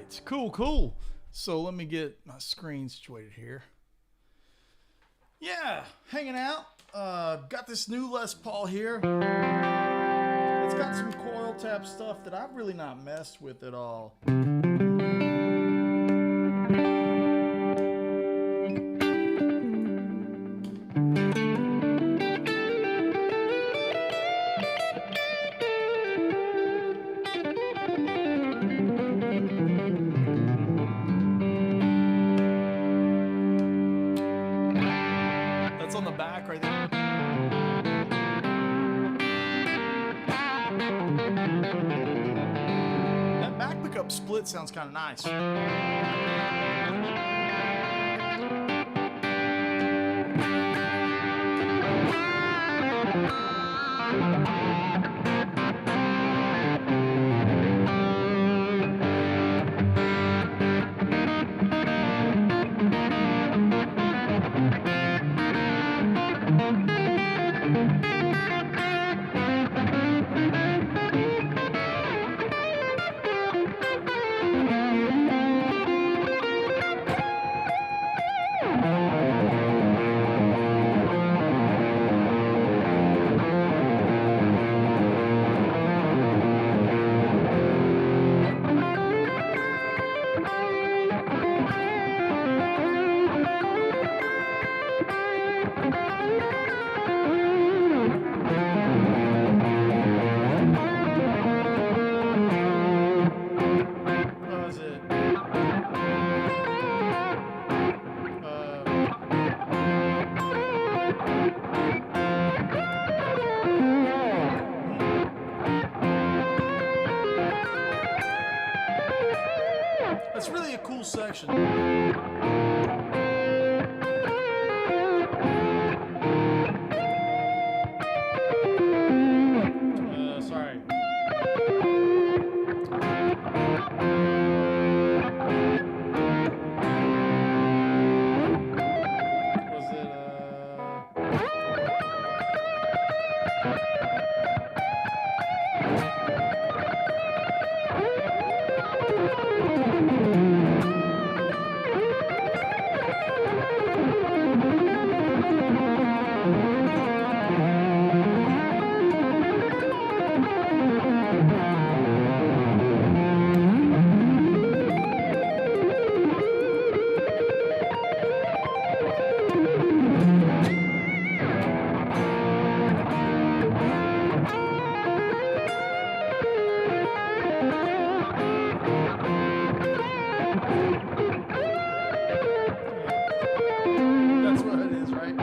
right, cool. So let me get my screen situated here. Yeah, hanging out. Got this new Les Paul here. It's got some coil tap stuff that I've really not messed with at all. That's on the back right there. That back pickup split sounds kind of nice. That's really a cool section. Sorry. Was it, that's what it is, right?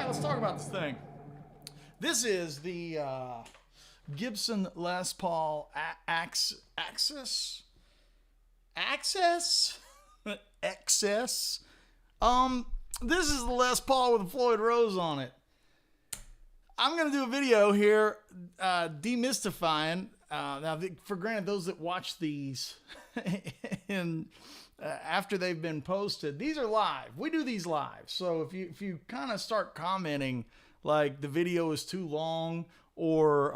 Let's talk about this thing. This is the Gibson Les Paul Axcess. Axcess? This is the Les Paul with a Floyd Rose on it. I'm going to do a video here demystifying. Now, for granted, those that watch these and after they've been posted, these are live. We do these live. So if you kind of start commenting like the video is too long or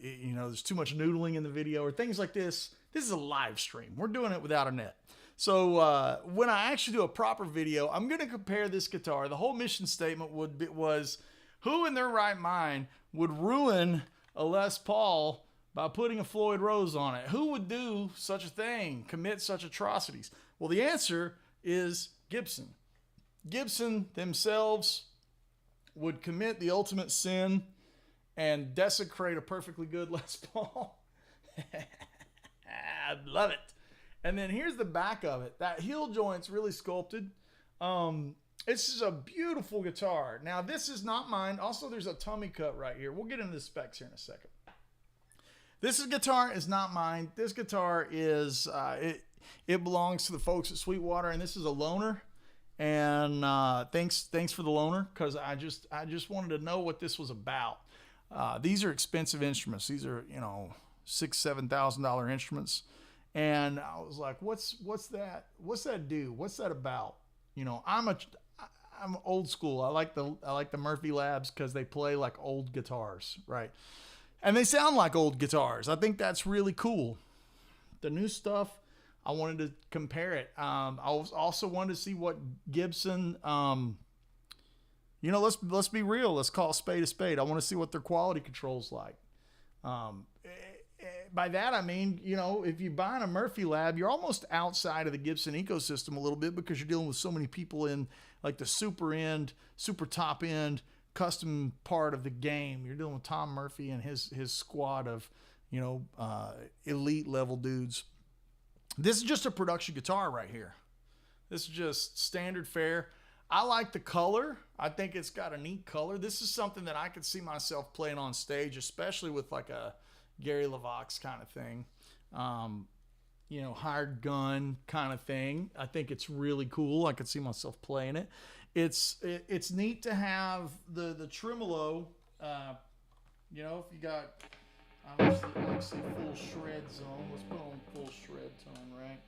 you know there's too much noodling in the video or things like this, this is a live stream. We're doing it without a net. So when I actually do a proper video, I'm going to compare this guitar. The whole mission statement was who in their right mind would ruin a Les Paul by putting a Floyd Rose on it? Who would do such a thing, commit such atrocities? Well, the answer is Gibson. Gibson themselves would commit the ultimate sin and desecrate a perfectly good Les Paul. I love it. And then here's the back of it. That heel joint's really sculpted. This is a beautiful guitar. Now, this is not mine. Also, there's a tummy cut right here. We'll get into the specs here in a second. This guitar is not mine. This guitar is it belongs to the folks at Sweetwater, and this is a loaner. And thanks for the loaner, because I just wanted to know what this was about. These are expensive instruments. These are, you know, $6,000-$7,000 instruments. And I was like, what's that? What's that do? What's that about? You know, I'm old school. I like the Murphy Labs because they play like old guitars, right? And they sound like old guitars. I think that's really cool. The new stuff, I wanted to compare it. I was also wanted to see what Gibson, you know, let's be real. Let's call a spade a spade. I want to see what their quality control's like. By that, I mean, you know, if you're buying a Murphy Lab, you're almost outside of the Gibson ecosystem a little bit, because you're dealing with so many people in like the super end, super top end, custom part of the game. You're dealing with Tom Murphy and his squad of, you know, elite level dudes. This is just a production guitar right here. This is just standard fare. I like the color. I think it's got a neat color. This is something that I could see myself playing on stage, especially with like a Gary LeVox kind of thing. You know, hired gun kind of thing. I think it's really cool. I could see myself playing it. It's neat to have the tremolo. You know, if you got obviously full shred zone. Let's put on full shred tone, right?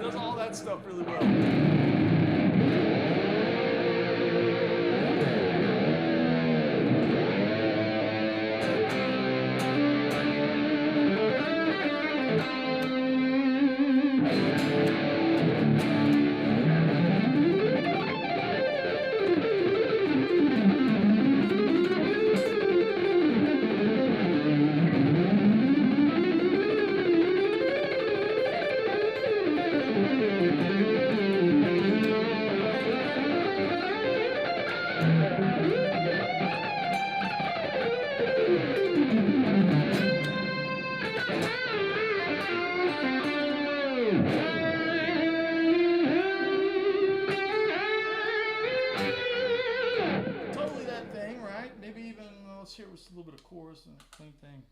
Does all that stuff really well. Here was a little bit of chorus and a clean thing.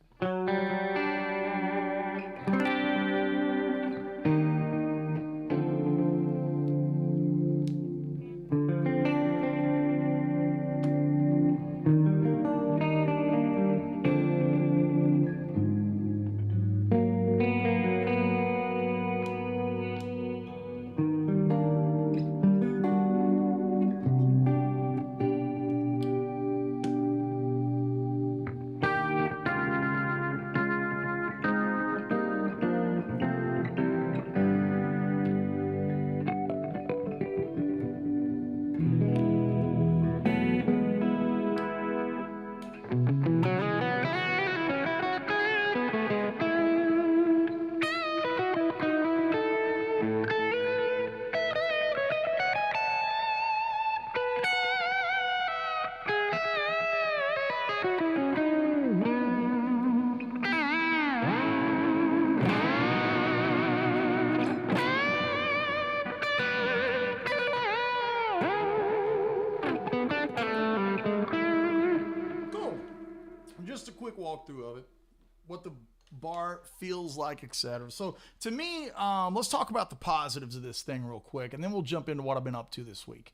Just a quick walkthrough of it, what the bar feels like, etc. So to me, let's talk about the positives of this thing real quick, and then we'll jump into what I've been up to this week.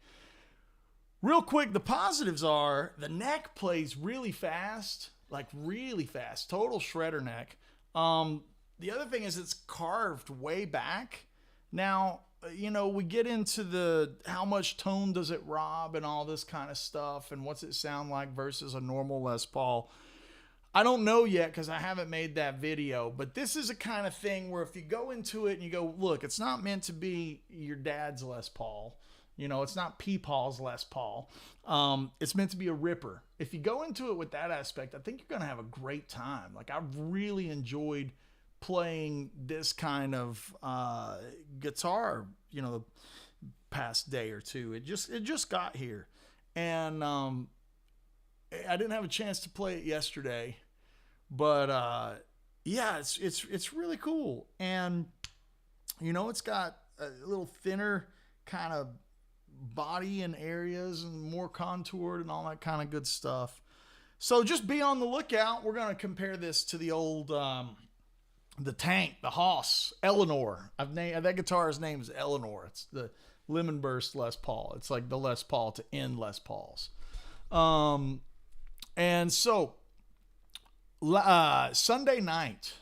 Real quick, the positives are the neck plays really fast, like really fast, total shredder neck. The other thing is it's carved way back. Now, we get into the how much tone does it rob and all this kind of stuff, and what's it sound like versus a normal Les Paul. I don't know yet because I haven't made that video, but this is a kind of thing where if you go into it and you go, look, it's not meant to be your dad's Les Paul. It's not Peepaw's Les Paul. It's meant to be a ripper. If you go into it with that aspect, I think you're going to have a great time. Like, I've really enjoyed playing this kind of guitar, the past day or two. It just got here. And I didn't have a chance to play it yesterday, but yeah, it's really cool. And it's got a little thinner kind of body in areas and more contoured and all that kind of good stuff. So just be on the lookout. We're going to compare this to the old the Tank, the Hoss, Eleanor. That guitar's name is Eleanor. It's the Lemon Burst Les Paul. It's like the Les Paul to end Les Pauls. And so Sunday night,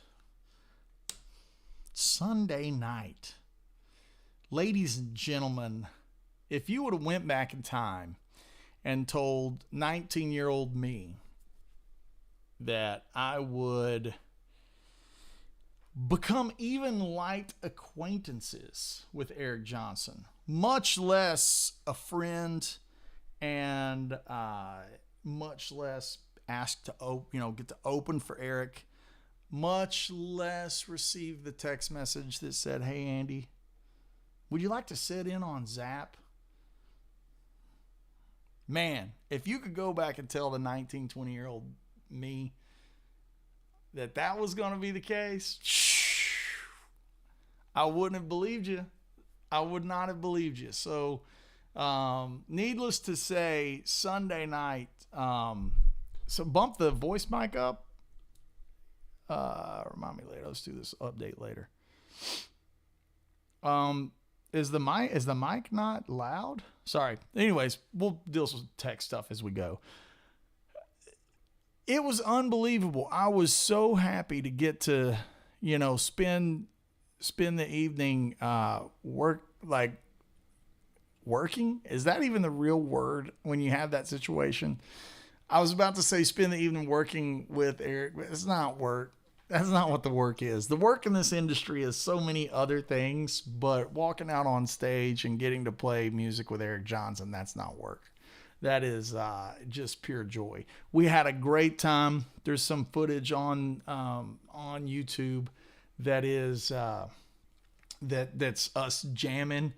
ladies and gentlemen, if you would have went back in time and told 19-year-old me that I would become even light acquaintances with Eric Johnson, much less a friend, and much less ask to get to open for Eric, much less receive the text message that said, "Hey Andy, would you like to sit in on Zap?" Man, if you could go back and tell the 19, 20-year-old me that was going to be the case, I wouldn't have believed you. I would not have believed you. So, needless to say, Sunday night, so bump the voice mic up. Remind me later. Let's do this update later. Is the mic not loud? Sorry. Anyways, we'll deal with tech stuff as we go. It was unbelievable. I was so happy to get to, spend the evening working. Is that even the real word when you have that situation? I was about to say spend the evening working with Eric, but it's not work. That's not what the work is. The work in this industry is so many other things, but walking out on stage and getting to play music with Eric Johnson, that's not work. That is just pure joy. We had a great time. There's some footage on YouTube that is that's us jamming,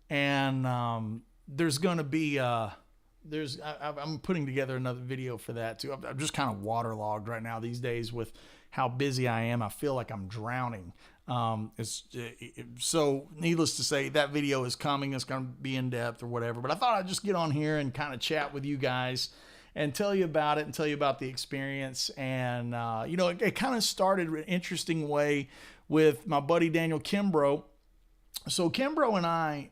and there's going to be I'm putting together another video for that too. I'm just kind of waterlogged right now these days with how busy I am. I feel like I'm drowning. So needless to say, that video is coming. It's going to be in depth or whatever, but I thought I'd just get on here and kind of chat with you guys and tell you about it and tell you about the experience. And, it kind of started an interesting way with my buddy Daniel Kimbrough. So Kimbrough and I,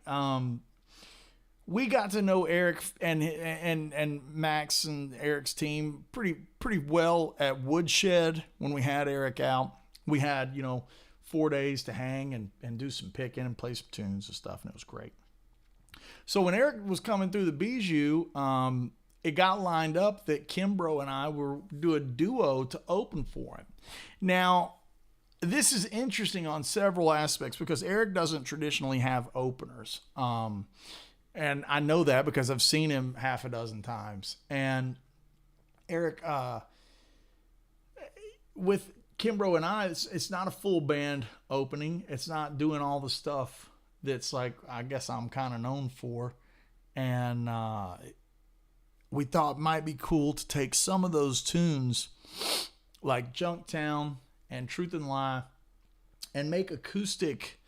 we got to know Eric and Max and Eric's team pretty well at Woodshed when we had Eric out. We had, 4 days to hang and do some picking and play some tunes and stuff, and it was great. So when Eric was coming through the Bijou, it got lined up that Kimbrough and I were do a duo to open for him. Now, this is interesting on several aspects because Eric doesn't traditionally have openers. And I know that because I've seen him half a dozen times. And Eric, with Kimbrough and I, it's not a full band opening. It's not doing all the stuff that's like, I guess I'm kind of known for. And we thought it might be cool to take some of those tunes like Junktown and Truth and Lie and make acoustic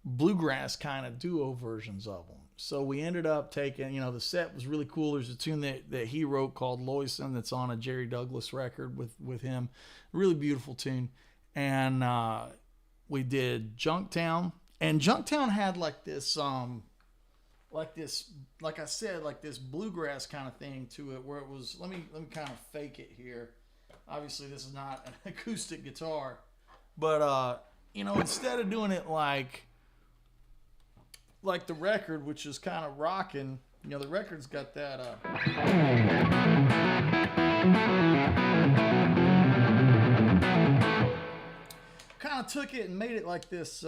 bluegrass kind of duo versions of them. So we ended up taking, the set was really cool. There's a tune that he wrote called Loyson that's on a Jerry Douglas record with him. Really beautiful tune. And we did Junktown. And Junktown had like this, like I said, like this bluegrass kind of thing to it where it was, let me kind of fake it here. Obviously this is not an acoustic guitar, but, instead of doing it like like the record, which is kind of rocking. You know, the record's got that. Kind of took it and made it like this.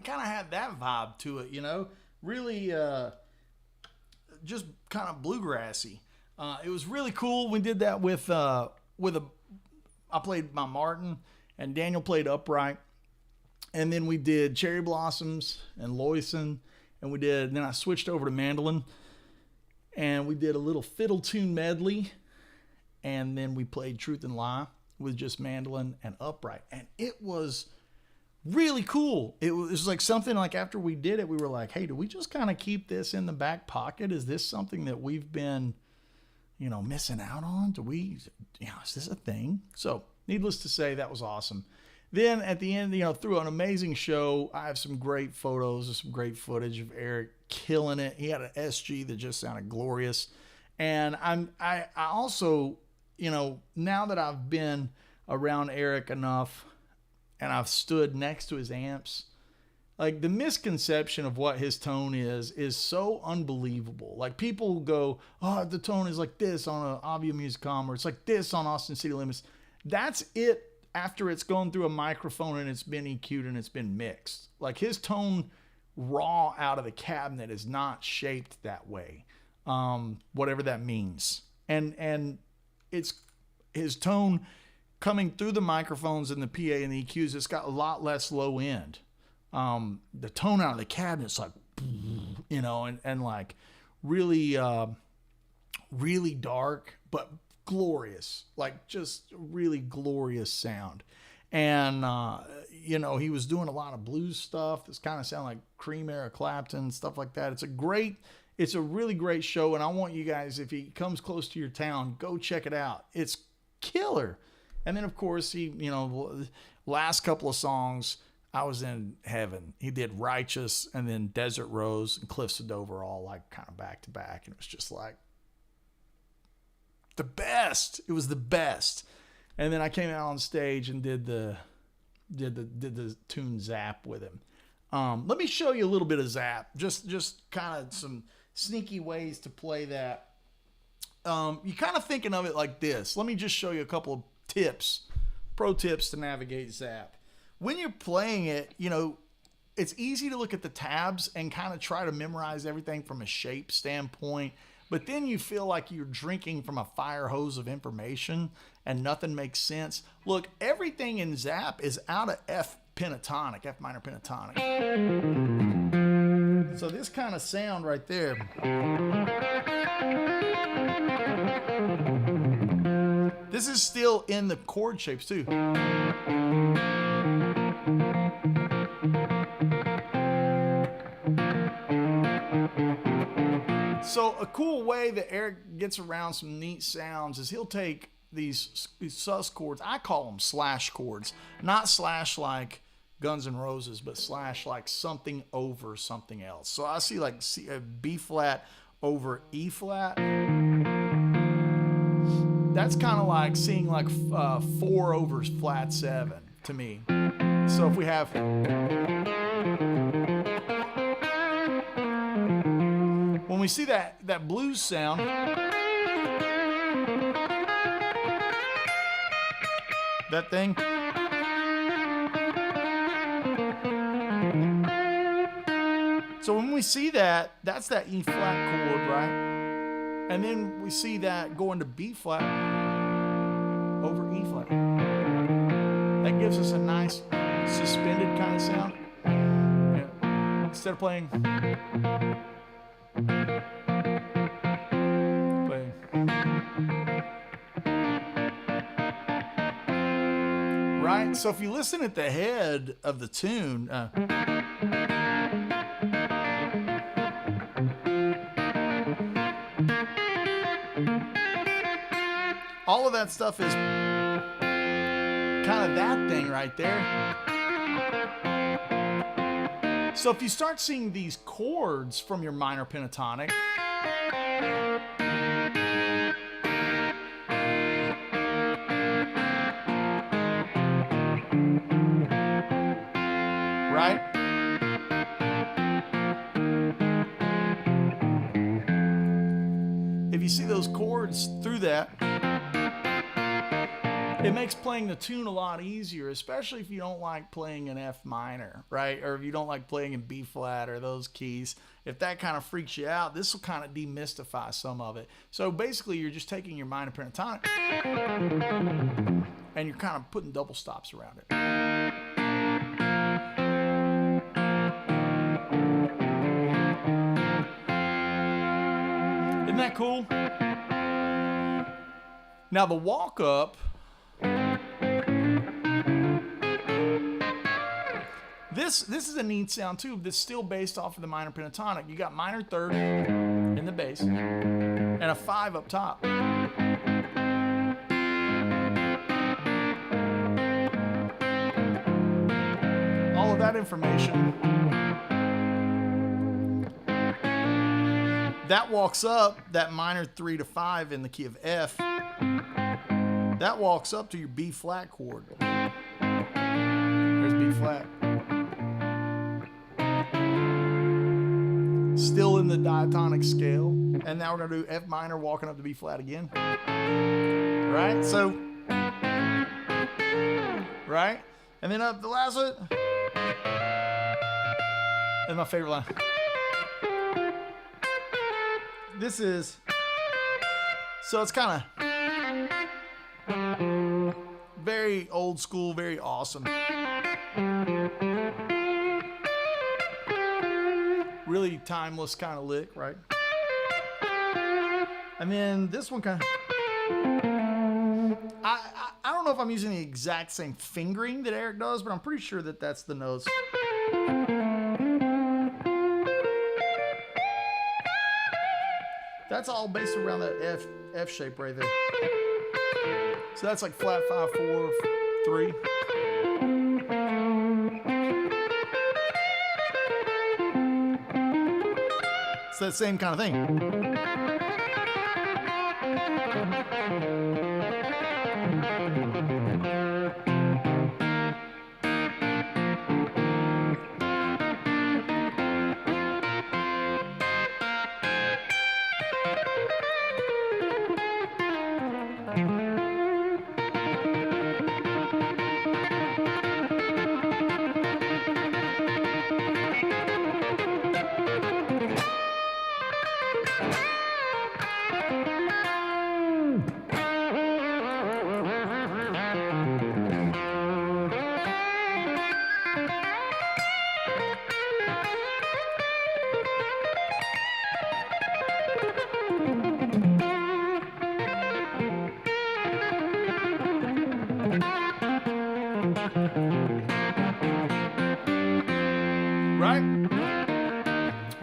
Kind of had that vibe to it, you know, really just kind of bluegrassy. It was really cool. We did that with I played my Martin and Daniel played upright, and then we did Cherry Blossoms and Loyson, and then I switched over to mandolin, and we did a little fiddle tune medley, and then we played Truth and Lie with just mandolin and upright, and it was really cool. It was like something like after we did it, we were like, hey, do we just kind of keep this in the back pocket? Is this something that we've been, you know, missing out on? Is this a thing? So needless to say, that was awesome. Then at the end, you know, through an amazing show, I have some great photos and some great footage of Eric killing it. He had an SG that just sounded glorious. And I also, you know, now that I've been around Eric enough, and I've stood next to his amps, like the misconception of what his tone is so unbelievable. Like people go, oh, the tone is like this on an Avia Musicom, or it's like this on Austin City Limits. That's it after it's gone through a microphone and it's been EQ'd and it's been mixed. Like his tone raw out of the cabinet is not shaped that way. Whatever that means. And it's his tone coming through the microphones and the PA and the EQs, it's got a lot less low end. The tone out of the cabinet's like, you know, and like really, really dark, but glorious, like just really glorious sound. And, you know, he was doing a lot of blues stuff. This kind of sound like Cream era Clapton, stuff like that. It's a really great show. And I want you guys, if he comes close to your town, go check it out. It's killer. And then, of course, he, you know, last couple of songs, I was in heaven. He did Righteous and then Desert Rose and Cliffs of Dover all like kind of back to back. And it was just like the best. It was the best. And then I came out on stage and did the tune Zap with him. Let me show you a little bit of Zap. Just kind of some sneaky ways to play that. You're kind of thinking of it like this. Let me just show you a couple of pro tips to navigate Zap. When you're playing it, you know, it's easy to look at the tabs and kind of try to memorize everything from a shape standpoint, but then you feel like you're drinking from a fire hose of information and nothing makes sense. Look, everything in Zap is out of F pentatonic, F minor pentatonic. So this kind of sound right there, this is still in the chord shapes too. So a cool way that Eric gets around some neat sounds is he'll take these sus chords. I call them slash chords, not slash like Guns N' Roses, but slash like something over something else. So I see like B flat over E flat. That's kind of like seeing like 4 over flat 7 to me. So if we have, when we see that blues sound, that thing, so when we see that, that's that E flat chord, right? And then we see that going to B flat over E flat. That gives us a nice suspended kind of sound. Yeah. Instead of playing. Right? So if you listen at the head of the tune, All of that stuff is kind of that thing right there. So if you start seeing these chords from your minor pentatonic, right? If you see those chords through that, it makes playing the tune a lot easier, especially if you don't like playing in F minor, right? Or if you don't like playing in B flat or those keys. If that kind of freaks you out, this will kind of demystify some of it. So basically, you're just taking your minor pentatonic and you're kind of putting double stops around it. Isn't that cool? Now the walk up, this is a neat sound too. That's still based off of the minor pentatonic. You got minor third in the bass and a 5 up top. All of that information. That walks up, that minor 3 to 5 in the key of F. That walks up to your B flat chord. There's B flat. Still in the diatonic scale. And now we're going to do F minor walking up to B flat again. Right? So, right? And then up the last one. That's my favorite line. This is, so it's kind of very old school, very awesome. Really timeless kind of lick, right? And then this one kind of, I don't know if I'm using the exact same fingering that Eric does, but I'm pretty sure that that's the notes. That's all based around that F shape right there. So that's like flat 5, 4, 3. It's that same kind of thing.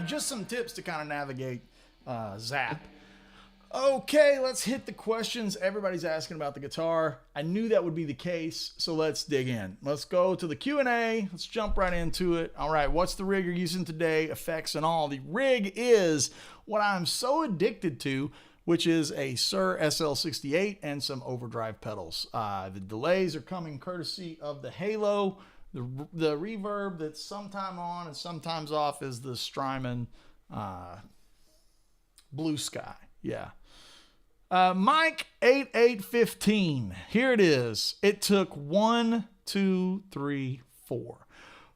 Just some tips to kind of navigate Zap. Okay, let's hit the questions. Everybody's asking about the guitar. I knew that would be the case, so let's dig in. Let's go to the Q&A. Let's jump right into it. All right, what's the rig you're using today? Effects and all. The rig is what I'm so addicted to, which is a Sir SL68 and some overdrive pedals. The delays are coming courtesy of the Halo. The reverb that's sometime on and sometimes off is the Strymon Blue Sky. Yeah. Mike 8815. Here it is. It took 1, 2, 3, 4.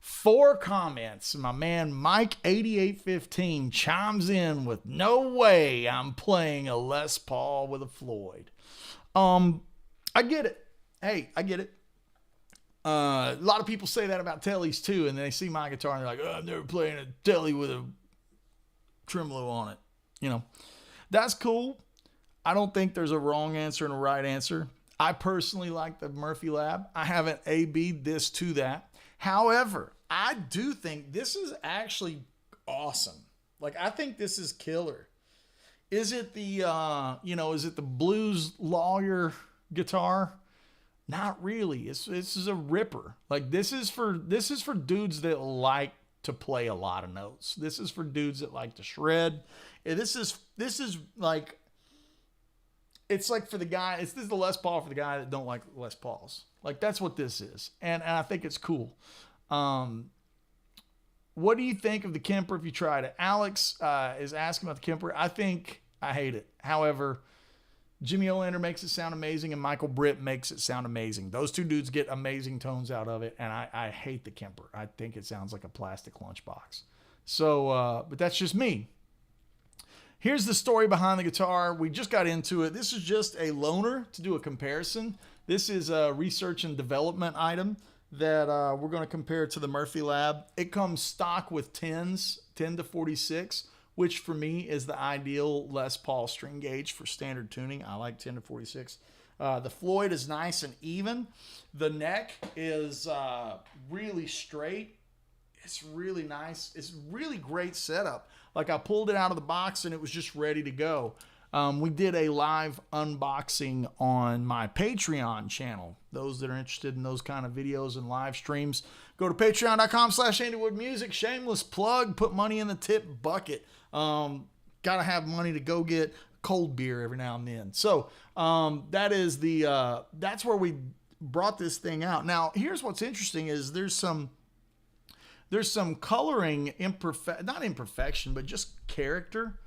4 comments. My man Mike 8815 chimes in with, "No way I'm playing a Les Paul with a Floyd." I get it. Hey, I get it. A lot of people say that about Tellys too, and they see my guitar and they're like, "Oh, I'm never playing a Telly with a tremolo on it." You know, that's cool. I don't think there's a wrong answer and a right answer. I personally like the Murphy Lab. I haven't A-B'd this to that. However, I do think this is actually awesome. Like, I think this is killer. Is it the, is it the blues lawyer guitar? Not really. This is a ripper. Like this is for dudes that like to play a lot of notes. This is for dudes that like to shred. And this is like, it's like for the guy, this is the Les Paul for the guy that don't like Les Pauls. Like that's what this is. And I think it's cool. What do you think of the Kemper if you tried it? Alex is asking about the Kemper. I hate it. However, Jimmy Olander makes it sound amazing and Michael Britt makes it sound amazing. Those two dudes get amazing tones out of it, and I hate the Kemper. I think it sounds like a plastic lunchbox. So, but that's just me. Here's the story behind the guitar. We just got into it. This is just a loaner to do a comparison. This is a research and development item that we're going to compare to the Murphy Lab. It comes stock with 10s, 10 to 46, which for me is the ideal Les Paul string gauge for standard tuning. I like 10 to 46. The Floyd is nice and even. The neck is really straight. It's really nice. It's really great setup. Like I pulled it out of the box and it was just ready to go. We did a live unboxing on my Patreon channel. Those that are interested in those kind of videos and live streams, go to patreon.com/AndyWoodMusic. Shameless plug. Put money in the tip bucket. Got to have money to go get cold beer every now and then. So that's where we brought this thing out. Now, here's what's interesting is there's some coloring not imperfection, but just character.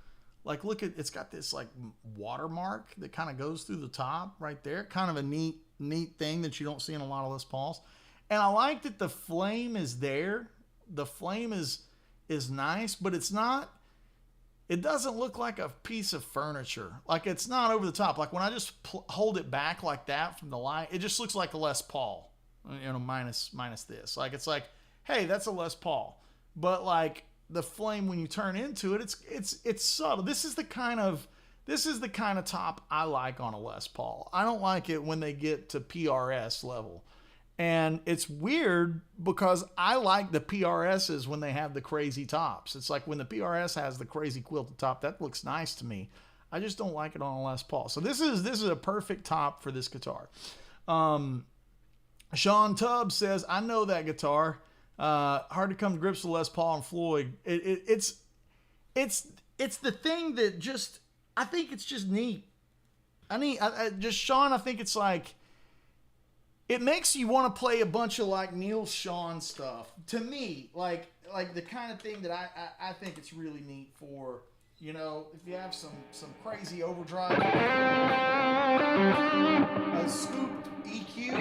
Like look at, it's got this like watermark that kind of goes through the top right there. Kind of a neat thing that you don't see in a lot of Les Pauls. And I like that the flame is there. The flame is nice, but it doesn't look like a piece of furniture. Like it's not over the top. Like when I just hold it back like that from the light, it just looks like a Les Paul, minus this. Like it's like, hey, that's a Les Paul. But like the flame, when you turn into it, it's subtle. This is the kind of top I like on a Les Paul. I don't like it when they get to PRS level. And it's weird because I like the PRSs when they have the crazy tops. It's like when the PRS has the crazy quilted top, that looks nice to me. I just don't like it on a Les Paul. So this is a perfect top for this guitar. Sean Tubbs says, I know that guitar. Hard to come to grips with Les Paul and Floyd. It's the thing that just, I think it's just neat. Sean, I think it's like, it makes you want to play a bunch of like Neil Sean stuff. To me, like the kind of thing that I think it's really neat for, if you have some crazy overdrive, a scooped EQ,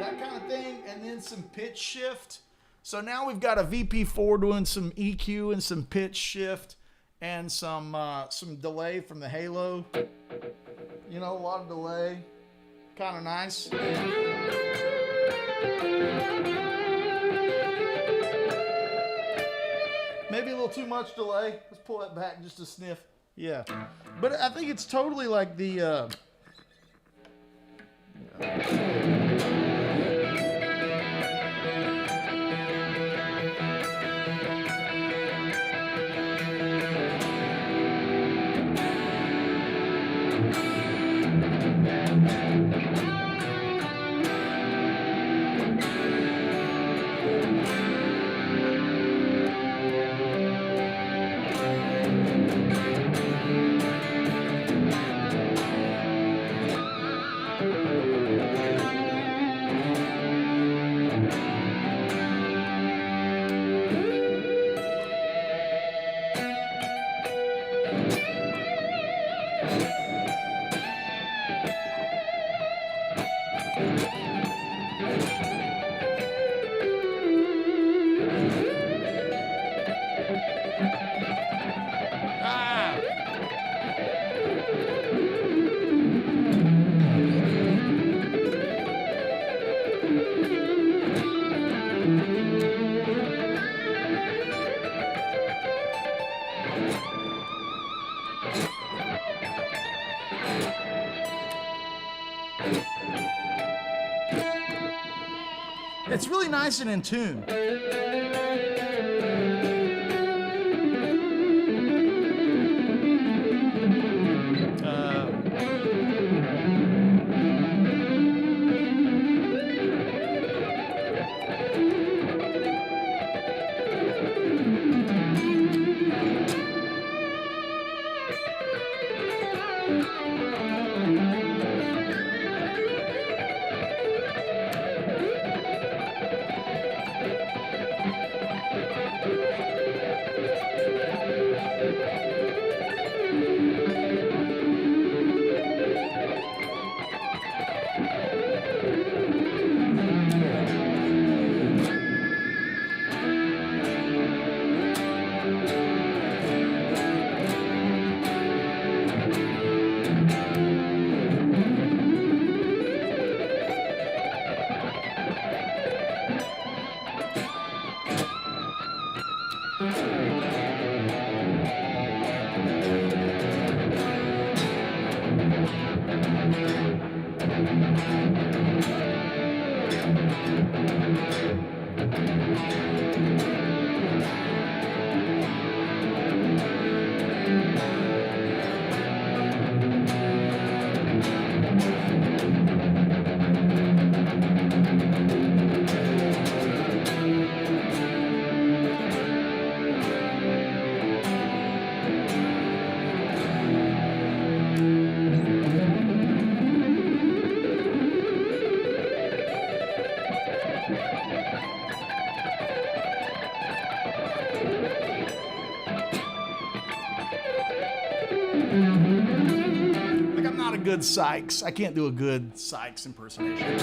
that kind of thing, and then some pitch shift. So now we've got a VP4 doing some EQ and some pitch shift and some delay from the Halo. A lot of delay. Kind of nice. Maybe a little too much delay. Let's pull that back just a sniff. Yeah. But I think it's totally like the... It's really nice and in tune. Like, I'm not a good Sykes. I can't do a good Sykes impersonation.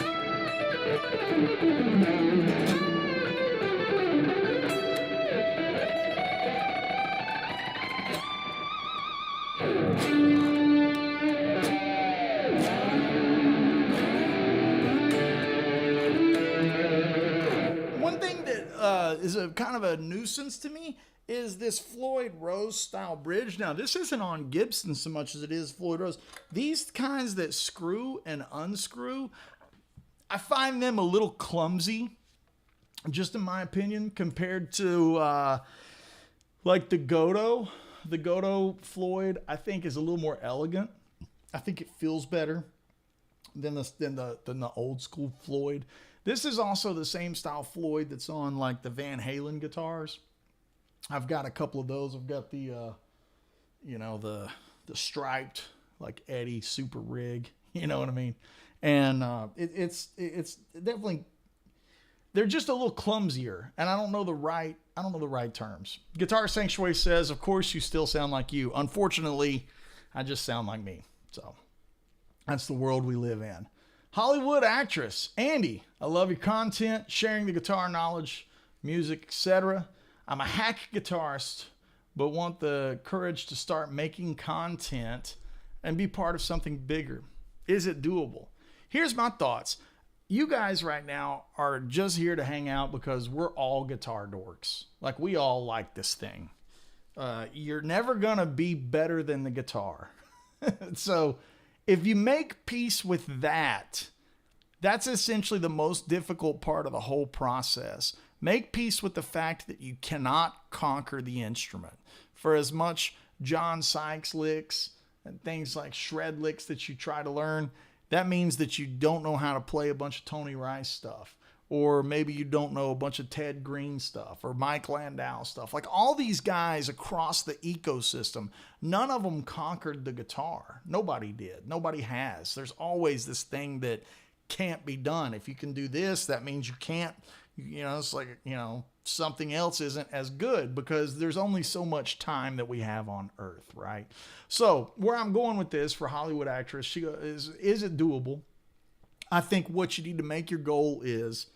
One thing that is a kind of a nuisance to me is this Floyd Rose style bridge. Now, this isn't on Gibson so much as it is Floyd Rose. These kinds that screw and unscrew, I find them a little clumsy, just in my opinion, compared to like the Godot. The Godot Floyd, I think, is a little more elegant. I think it feels better than the old school Floyd. This is also the same style Floyd that's on like the Van Halen guitars. I've got a couple of those. I've got the, the striped, like Eddie super rig. You know what I mean? And it's definitely, they're just a little clumsier. And I don't know the right terms. Guitar Sanctuary says, of course you still sound like you. Unfortunately, I just sound like me. So that's the world we live in. Hollywood actress, Andy, I love your content, sharing the guitar knowledge, music, etc. I'm a hack guitarist, but want the courage to start making content and be part of something bigger. Is it doable? Here's my thoughts. You guys right now are just here to hang out because we're all guitar dorks. Like, we all like this thing. You're never going to be better than the guitar. So if you make peace with that, that's essentially the most difficult part of the whole process. Make peace with the fact that you cannot conquer the instrument. For as much John Sykes licks and things like shred licks that you try to learn, that means that you don't know how to play a bunch of Tony Rice stuff. Or maybe you don't know a bunch of Ted Green stuff or Mike Landau stuff. Like, all these guys across the ecosystem, none of them conquered the guitar. Nobody did. Nobody has. There's always this thing that can't be done. If you can do this, that means you can't. It's like, something else isn't as good because there's only so much time that we have on Earth, right? So where I'm going with this for Hollywood actress, she goes, is it doable? I think what you need to make your goal is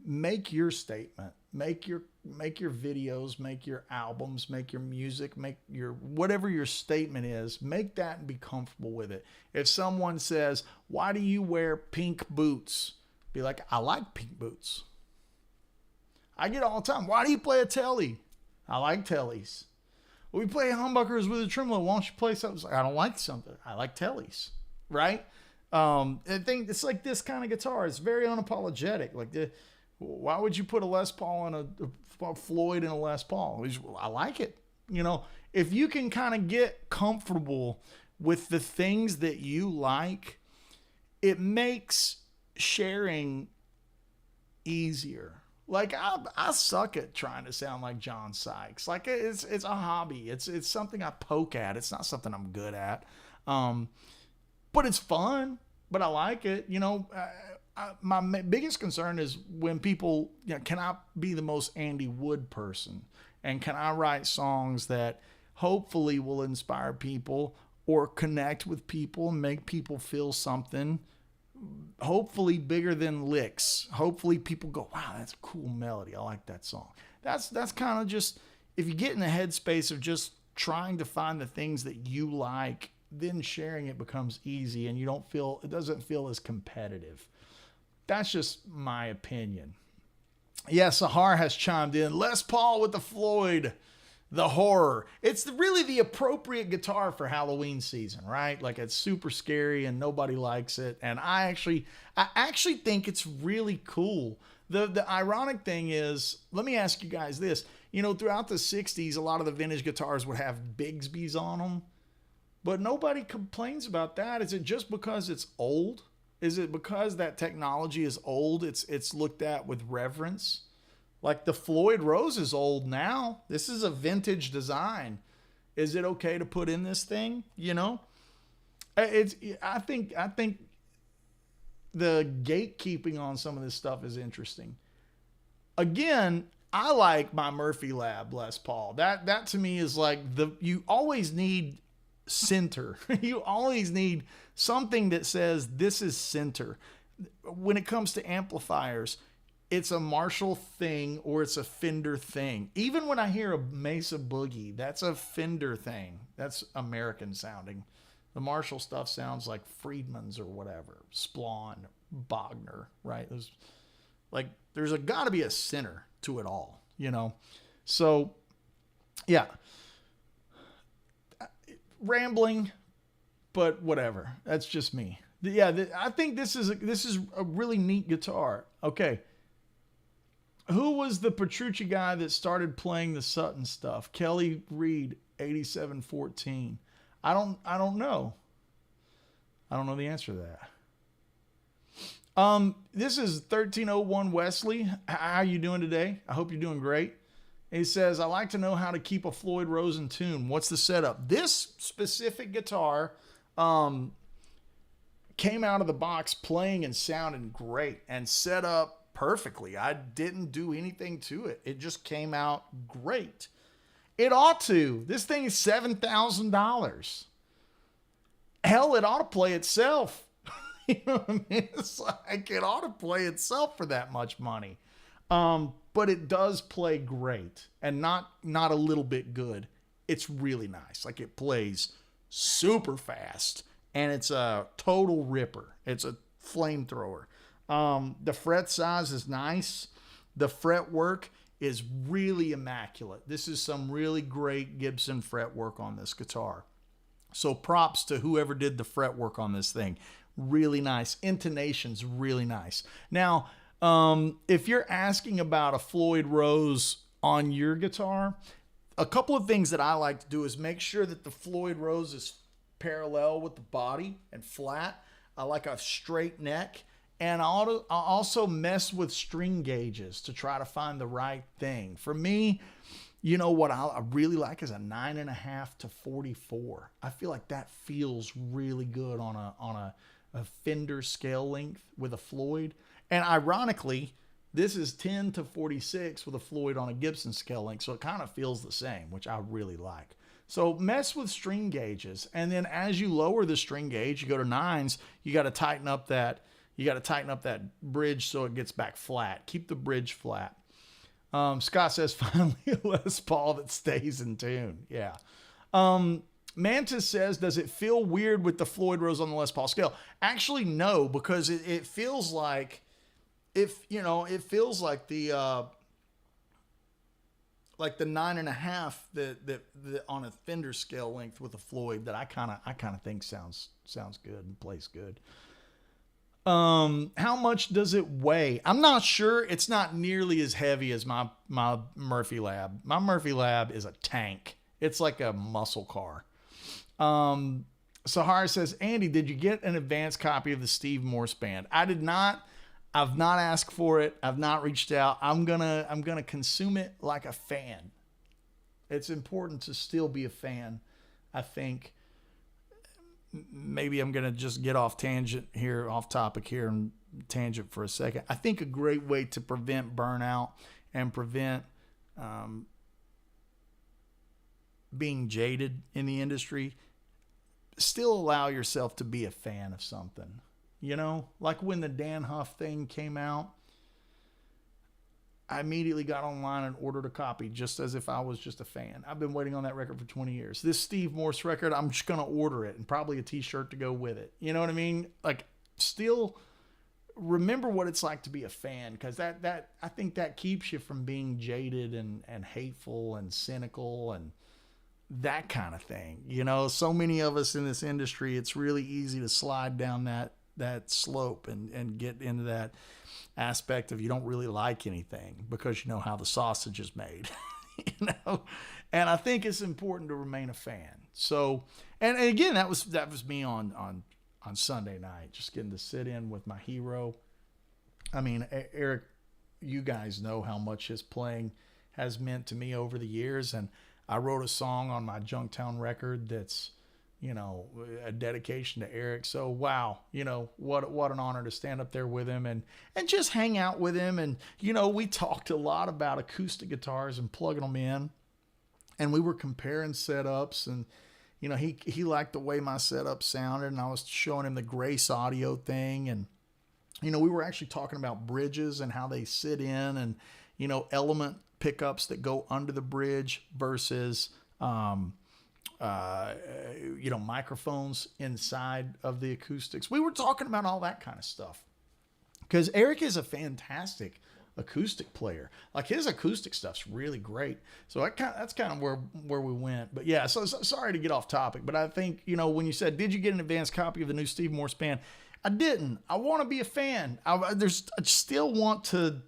make your statement, make your videos, make your albums, make your music, make your, whatever your statement is, make that and be comfortable with it. If someone says, why do you wear pink boots? Be like, I like pink boots. I get it all the time. Why do you play a telly? I like tellies. We play humbuckers with a tremolo. Why don't you play something? I don't like something. I like tellies. Right? I think it's like this kind of guitar. It's very unapologetic. Like, why would you put a Les Paul and a Floyd in a Les Paul? I like it. If you can kind of get comfortable with the things that you like, it makes sharing easier. Like, I suck at trying to sound like John Sykes. Like, it's a hobby. It's something I poke at. It's not something I'm good at. But it's fun. But I like it. My biggest concern is when people, can I be the most Andy Wood person? And can I write songs that hopefully will inspire people or connect with people and make people feel something? Hopefully bigger than licks. Hopefully people go, wow, that's a cool melody. I like that song. That's kind of just, if you get in the headspace of just trying to find the things that you like, then sharing it becomes easy and it doesn't feel as competitive. That's just my opinion. Yes, Sahar has chimed in. Les Paul with the Floyd. The horror. It's really the appropriate guitar for Halloween season, right? Like, it's super scary and nobody likes it. And I actually think it's really cool. The ironic thing is, let me ask you guys this. Throughout the 60s, a lot of the vintage guitars would have Bigsby's on them. But nobody complains about that. Is it just because it's old? Is it because that technology is old? It's looked at with reverence? Like, the Floyd Rose is old now. This is a vintage design. Is it okay to put in this thing? I think the gatekeeping on some of this stuff is interesting. Again, I like my Murphy Lab Les Paul. That to me is like you always need center. You always need something that says this is center. When it comes to amplifiers, it's a Marshall thing or it's a Fender thing. Even when I hear a Mesa Boogie, that's a Fender thing. That's American sounding. The Marshall stuff sounds like Friedman's or whatever. Splon, Bogner, right? There's got to be a center to it all, you know? So, yeah. Rambling, but whatever. That's just me. Yeah, I think this is a really neat guitar. Okay. Who was the Petrucci guy that started playing the Sutton stuff? Kelly Reed, 8714. I don't know. I don't know the answer to that. This is 1301 Wesley. How you doing today? I hope you're doing great. He says, I like to know how to keep a Floyd Rose in tune. What's the setup? This specific guitar came out of the box playing and sounding great and set up perfectly. I didn't do anything to it. It just came out great. It ought to. This thing is $7,000. Hell, it ought to play itself. You know what I mean? It's like it ought to play itself for that much money. But it does play great and not a little bit good. It's really nice. Like it plays super fast and it's a total ripper. It's a flamethrower. The fret size is nice. The fret work is really immaculate. This is some really great Gibson fret work on this guitar. So props to whoever did the fret work on this thing. Really nice. Intonation's really nice. Now, if you're asking about a Floyd Rose on your guitar, a couple of things that I like to do is make sure that the Floyd Rose is parallel with the body and flat. I like a straight neck. And I'll also mess with string gauges to try to find the right thing. For me, you know what I really like is a 9.5 to 44. I feel like that feels really good on a Fender scale length with a Floyd. And ironically, this is 10 to 46 with a Floyd on a Gibson scale length. So it kind of feels the same, which I really like. So mess with string gauges. And then as you lower the string gauge, you go to 9s, you got to tighten up that bridge so it gets back flat. Keep the bridge flat. Scott says, finally a Les Paul that stays in tune. Yeah. Mantis says, does it feel weird with the Floyd Rose on the Les Paul scale? Actually, no, because it feels like, it feels like the 9.5 that on a Fender scale length with a Floyd that I kind of think sounds good and plays good. How much does it weigh? I'm not sure. It's not nearly as heavy as my Murphy Lab. My Murphy Lab is a tank. It's like a muscle car. Sahara says, Andy, did you get an advanced copy of the Steve Morse Band? I did not. I've not asked for it. I've not reached out. I'm gonna consume it like a fan. It's important to still be a fan, I think. Maybe I'm going to just get off topic here and tangent for a second. I think a great way to prevent burnout and prevent being jaded in the industry, still allow yourself to be a fan of something. You know, like when the Dan Huff thing came out, I immediately got online and ordered a copy just as if I was just a fan. I've been waiting on that record for 20 years. This Steve Morse record, I'm just going to order it and probably a t-shirt to go with it. You know what I mean? Like, still remember what it's like to be a fan, because that I think that keeps you from being jaded and hateful and cynical and that kind of thing. You know, so many of us in this industry, it's really easy to slide down that slope and get into that aspect of you don't really like anything because you know how the sausage is made. You know, and I think it's important to remain a fan. So, and again, that was me on Sunday night, just getting to sit in with my hero. I mean, Eric, you guys know how much his playing has meant to me over the years, and I wrote a song on my Junktown record that's, a dedication to Eric. So, wow, what an honor to stand up there with him and just hang out with him. And, we talked a lot about acoustic guitars and plugging them in, and we were comparing setups, and, he liked the way my setup sounded, and I was showing him the Grace audio thing. And, we were actually talking about bridges and how they sit in, and, element pickups that go under the bridge versus, microphones inside of the acoustics. We were talking about all that kind of stuff because Eric is a fantastic acoustic player. Like, his acoustic stuff's really great. So that's kind of where we went. But yeah, so sorry to get off topic, but I think, when you said, did you get an advanced copy of the new Steve Morse band? I didn't. I want to be a fan. I still want to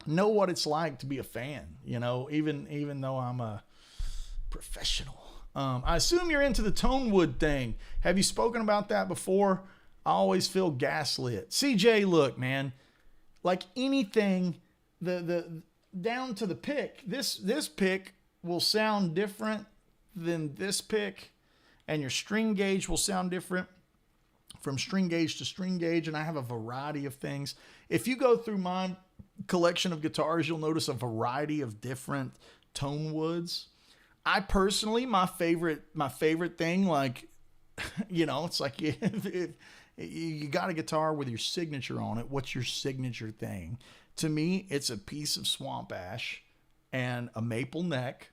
know what it's like to be a fan, even though I'm a professional. I assume you're into the Tonewood thing. Have you spoken about that before? I always feel gaslit. CJ, look, man, like anything, the down to the pick, this pick will sound different than this pick, and your string gauge will sound different from string gauge to string gauge, and I have a variety of things. If you go through my collection of guitars, you'll notice a variety of different Tonewoods. I personally, my favorite thing, like, it's like if you got a guitar with your signature on it, what's your signature thing? To me, it's a piece of swamp ash and a maple neck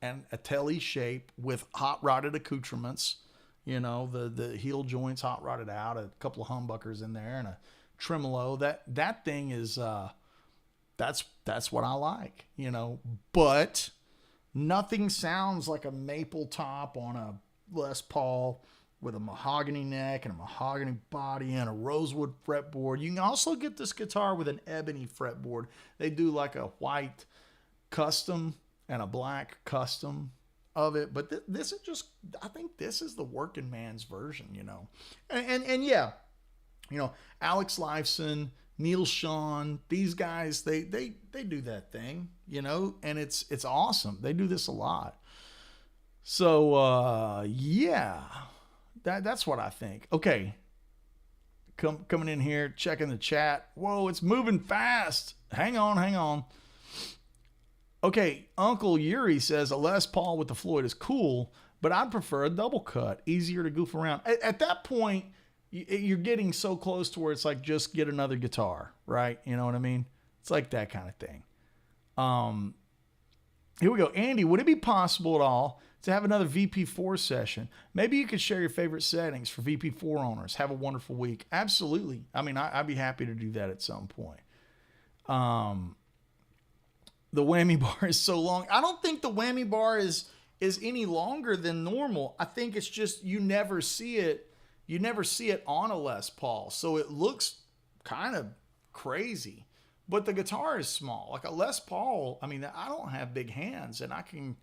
and a telly shape with hot rodded accoutrements, the heel joints hot rodded out, a couple of humbuckers in there, and a tremolo. That thing is, that's what I like, but nothing sounds like a maple top on a Les Paul with a mahogany neck and a mahogany body and a rosewood fretboard. You can also get this guitar with an ebony fretboard. They do like a white custom and a black custom of it, but this is just, I think this is the working man's version, and yeah, Alex Lifeson, Neil Sean, these guys, they do that thing, and it's awesome. They do this a lot. So, yeah, that's what I think. Okay. Coming in here, checking the chat. Whoa, it's moving fast. Hang on. Okay. Uncle Yuri says a Les Paul with the Floyd is cool, but I'd prefer a double cut, easier to goof around. At that point, you're getting so close to where it's like, just get another guitar, right? You know what I mean? It's like that kind of thing. Here we go. Andy, would it be possible at all to have another VP4 session? Maybe you could share your favorite settings for VP4 owners. Have a wonderful week. Absolutely. I mean, I'd be happy to do that at some point. The whammy bar is so long. I don't think the whammy bar is any longer than normal. I think it's just, you never see it on a Les Paul, so it looks kind of crazy. But the guitar is small. Like a Les Paul, I mean, I don't have big hands, and I can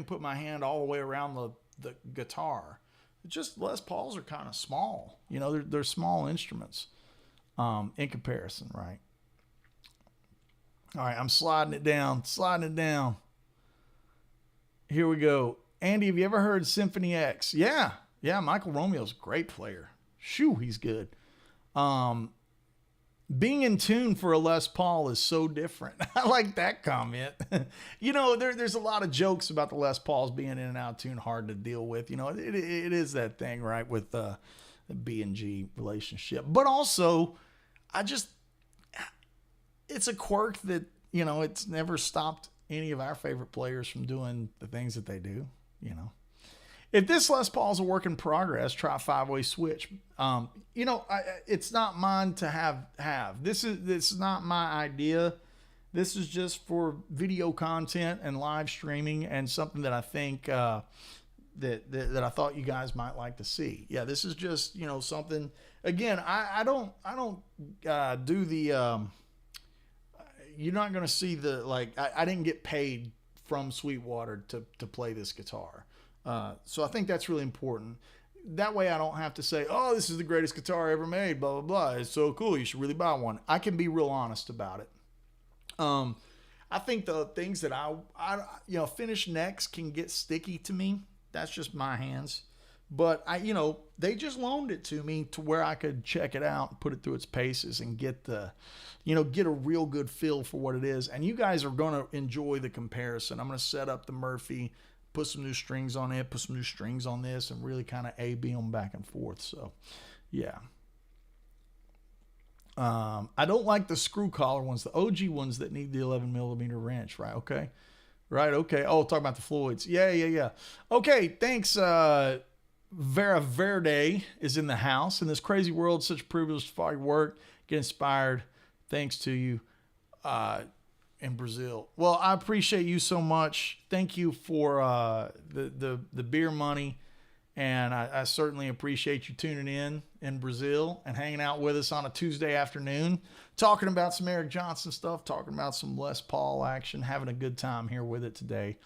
put my hand all the way around the guitar. It's just Les Pauls are kind of small. They're small instruments in comparison, right? All right, I'm sliding it down. Here we go. Andy, have you ever heard Symphony X? Yeah, Michael Romeo's a great player. Shoo, he's good. Being in tune for a Les Paul is so different. I like that comment. There's a lot of jokes about the Les Pauls being in and out of tune, hard to deal with. It is that thing, right, with the B and G relationship. But also, it's a quirk that, it's never stopped any of our favorite players from doing the things that they do, If this Les Paul is a work in progress, try a 5-way switch. It's not mine to have. This is not my idea. This is just for video content and live streaming, and something that I think that I thought you guys might like to see. Yeah, this is just something. Again, I don't do the. You're not going to see I didn't get paid from Sweetwater to play this guitar. So I think that's really important. That way I don't have to say, oh, this is the greatest guitar ever made, blah, blah, blah. It's so cool. You should really buy one. I can be real honest about it. I think the things that I finished necks can get sticky to me. That's just my hands. But they just loaned it to me to where I could check it out and put it through its paces and get get a real good feel for what it is. And you guys are going to enjoy the comparison. I'm going to set up the Murphy, put some new strings on it, put some new strings on this, and really kind of A-B them back and forth. So, yeah. I don't like the screw collar ones, the OG ones that need the 11 millimeter wrench, right? Okay. Right. Okay. Oh, talking about the Floyds. Yeah. Okay. Thanks. Vera Verde is in the house. In this crazy world, such a privilege to follow your work, get inspired. Thanks to you in Brazil. Well, I appreciate you so much. Thank you for the beer money. And I certainly appreciate you tuning in Brazil and hanging out with us on a Tuesday afternoon, talking about some Eric Johnson stuff, talking about some Les Paul action, having a good time here with it today.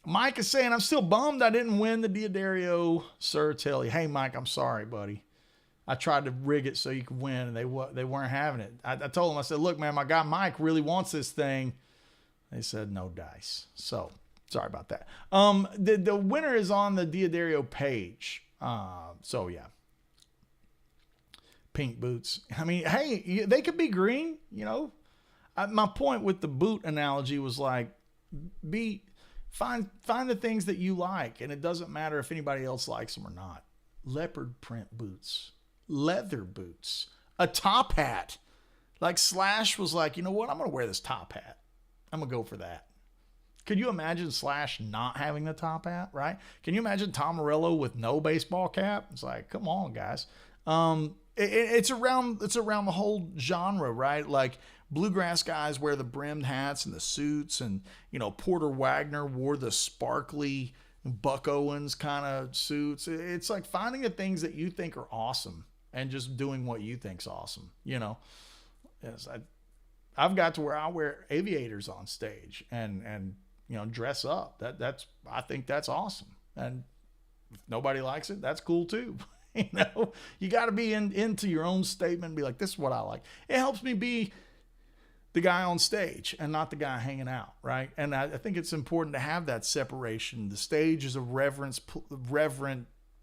Mike is saying, I'm still bummed I didn't win the Diodario Surtelli. Hey, Mike, I'm sorry, buddy. I tried to rig it so you could win, and they weren't having it. I told them, I said, look, man, my guy Mike really wants this thing. They said no dice. So sorry about that. The winner is on the Diodario page. So yeah. Pink boots. I mean, hey, they could be green, my point with the boot analogy was like, find the things that you like, and it doesn't matter if anybody else likes them or not. Leopard print boots, leather boots, a top hat. Like Slash was like, you know what? I'm going to wear this top hat. I'm going to go for that. Could you imagine Slash not having the top hat, right? Can you imagine Tom Morello with no baseball cap? It's like, come on, guys. It's around the whole genre, right? Like bluegrass guys wear the brimmed hats and the suits, and Porter Wagner wore the sparkly Buck Owens kind of suits. It's like finding the things that you think are awesome and just doing what you think's awesome. Yes, I've got to where I wear aviators on stage and dress up. I think that's awesome. And if nobody likes it, that's cool too. You got to be into your own statement and be like, this is what I like. It helps me be the guy on stage and not the guy hanging out, right? And I think it's important to have that separation. The stage is a reverent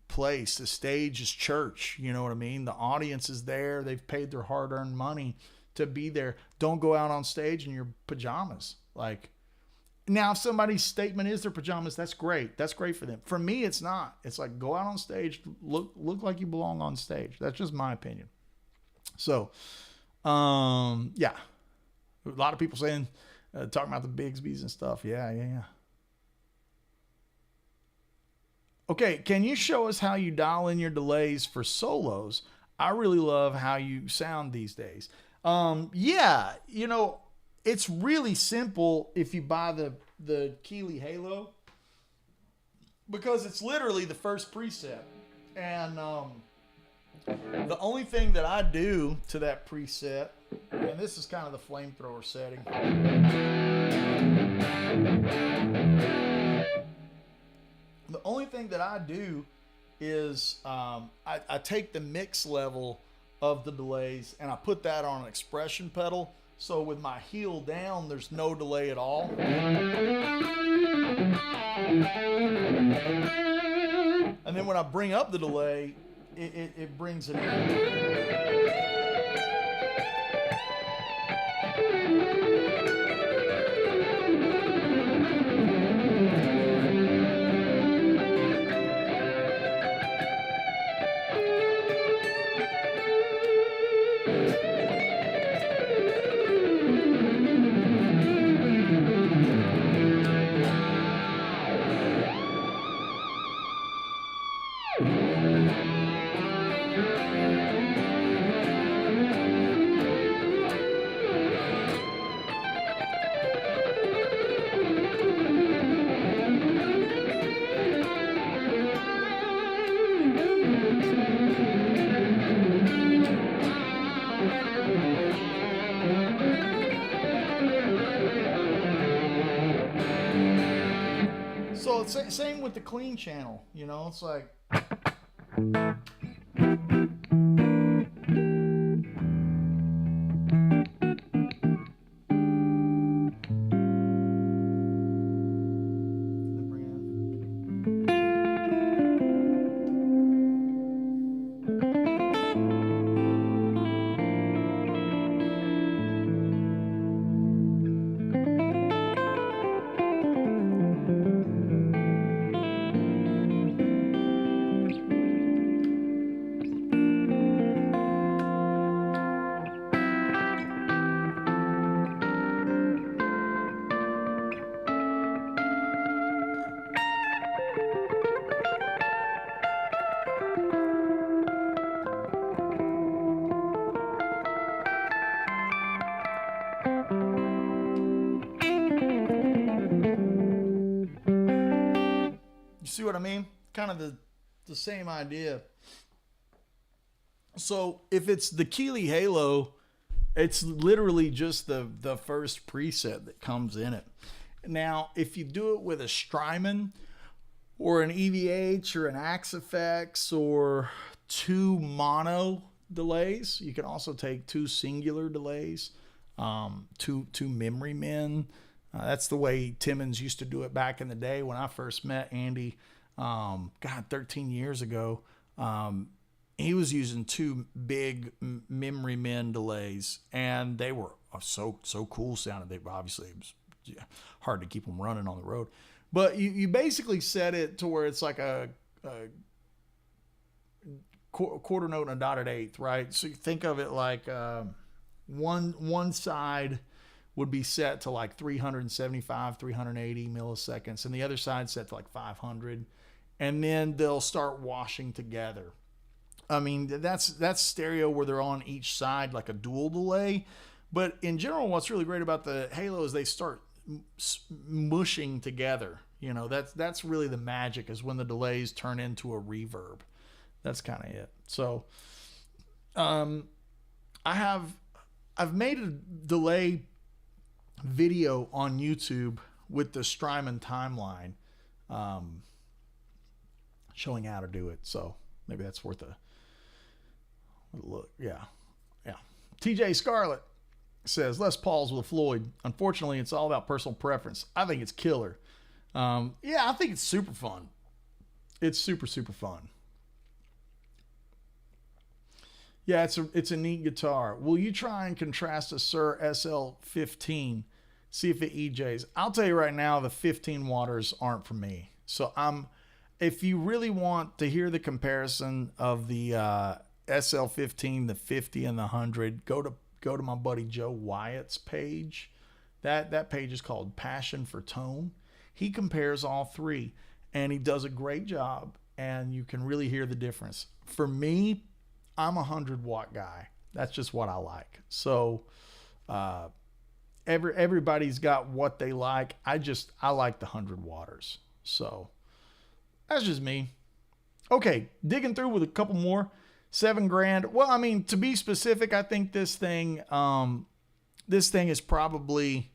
place. The stage is church. You know what I mean? The audience is there. They've paid their hard-earned money to be there. Don't go out on stage in your pajamas. Like, now, if somebody's statement is their pajamas, that's great. That's great for them. For me, it's not. It's like, go out on stage, look like you belong on stage. That's just my opinion. So, yeah. A lot of people saying, talking about the Bigsby's and stuff. Yeah. Okay, can you show us how you dial in your delays for solos? I really love how you sound these days. Yeah, it's really simple if you buy the Keeley Halo, because it's literally the first preset. And the only thing that I do to that preset, and this is kind of the flamethrower setting. The only thing that I do is I take the mix level of the delays and I put that on an expression pedal. So with my heel down, there's no delay at all. And then when I bring up the delay, it brings it in. So it's same with the clean channel, it's like. See what I mean? Kind of the same idea. So if it's the Keeley Halo, it's literally just the first preset that comes in it. Now, if you do it with a Strymon or an EVH or an Axcess or 2 mono delays, you can also take 2 singular delays, two memory men. That's the way Timmons used to do it back in the day when I first met Andy, 13 years ago. He was using 2 big memory men delays, and they were so cool sounding. They obviously, it was hard to keep them running on the road. But you basically set it to where it's like a quarter note and a dotted eighth, right? So you think of it like one side would be set to like 375, 380 milliseconds, and the other side set to like 500, and then they'll start washing together. I mean, that's stereo where they're on each side like a dual delay. But in general, what's really great about the Halo is they start mushing together. You know, that's really the magic, is when the delays turn into a reverb. That's kind of it. So I've made a delay video on YouTube with the Strymon timeline, showing how to do it. So maybe that's worth a look. Yeah. TJ Scarlett says Les Paul's with a Floyd. Unfortunately, it's all about personal preference. I think it's killer. I think it's super fun. It's super fun. Yeah, it's a neat guitar. Will you try and contrast a Sir SL15? See if it EJs. I'll tell you right now, the 15 waters aren't for me. So if you really want to hear the comparison of the SL15, the 50, and the 100, go to my buddy Joe Wyatt's page. That page is called Passion for Tone. He compares all 3, and he does a great job, and you can really hear the difference. For me, I'm a 100-watt guy. That's just what I like. So everybody's got what they like. I like the 100 watters. So that's just me. Okay, digging through with a couple more. $7,000. Well, I mean, to be specific, I think this thing is probably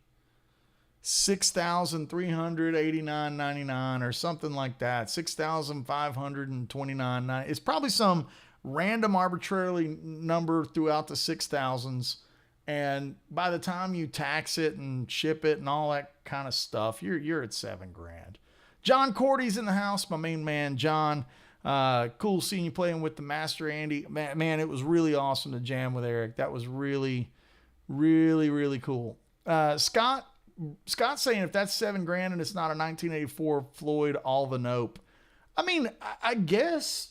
$6,389.99 or something like that. $6,529.99. It's probably some random arbitrarily number throughout the 6,000s. And by the time you tax it and ship it and all that kind of stuff, you're at $7,000. John Cordy's in the house, my main man, John. Cool seeing you playing with the master, Andy. Man, it was really awesome to jam with Eric. That was really, really, really cool. Scott's saying if that's $7,000 and it's not a 1984 Floyd All the Nope. I mean, I guess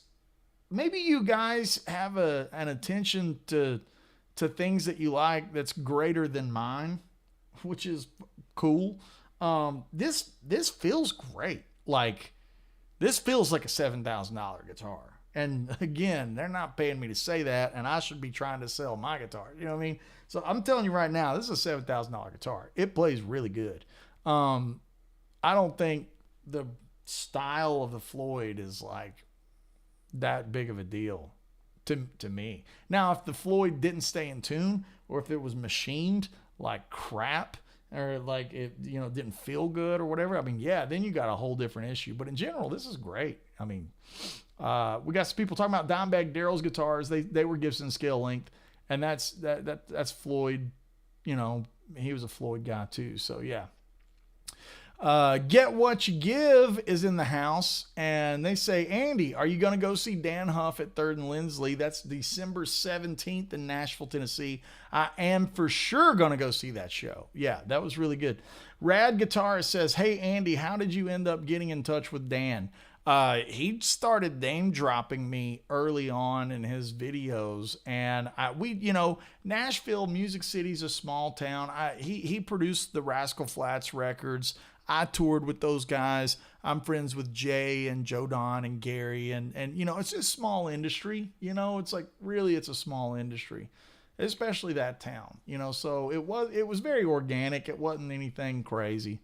maybe you guys have an attention to things that you like that's greater than mine, which is cool. This feels great. Like, this feels like a $7,000 guitar. And again, they're not paying me to say that, and I should be trying to sell my guitar. You know what I mean? So I'm telling you right now, this is a $7,000 guitar. It plays really good. I don't think the style of the Floyd is like that big of a deal to me. Now, if the Floyd didn't stay in tune, or if it was machined like crap, or like it, didn't feel good or whatever, I mean, yeah, then you got a whole different issue. But in general, this is great. I mean, we got some people talking about Dimebag Darrell's guitars. They were Gibson scale length, and that's Floyd. He was a Floyd guy too. So yeah. Get What You Give is in the house, and they say, Andy, are you going to go see Dan Huff at 3rd and Lindsley? That's December 17th in Nashville, Tennessee. I am for sure going to go see that show. Yeah, that was really good. Rad Guitarist says, hey, Andy, how did you end up getting in touch with Dan? He started name dropping me early on in his videos, and Nashville, Music City's a small town. He produced the Rascal Flatts records. I toured with those guys. I'm friends with Jay and Joe Don and Gary, and it's a small industry. It's like, really, it's a small industry, especially that town. So it was very organic. It wasn't anything crazy.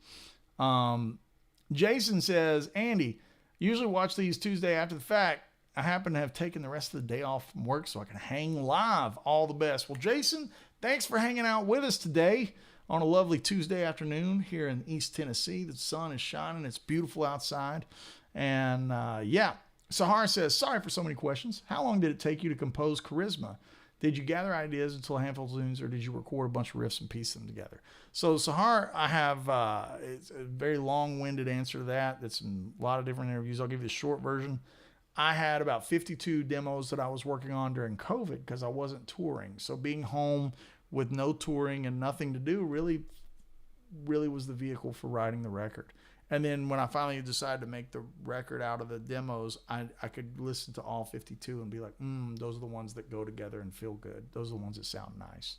Jason says, Andy, Usually watch these Tuesday after the fact. I happen to have taken the rest of the day off from work so I can hang live. All the best. Well, Jason, thanks for hanging out with us today on a lovely Tuesday afternoon here in East Tennessee. The sun is shining. It's beautiful outside. And yeah, Sahar says, sorry for so many questions. How long did it take you to compose Charisma? Did you gather ideas until a handful of tunes, or did you record a bunch of riffs and piece them together? So, Sahar, I have it's a very long-winded answer to that. That's in a lot of different interviews. I'll give you the short version. I had about 52 demos that I was working on during COVID because I wasn't touring. So being home with no touring and nothing to do really was the vehicle for writing the record. And then when I finally decided to make the record out of the demos, I could listen to all 52 and be like, those are the ones that go together and feel good. Those are the ones that sound nice.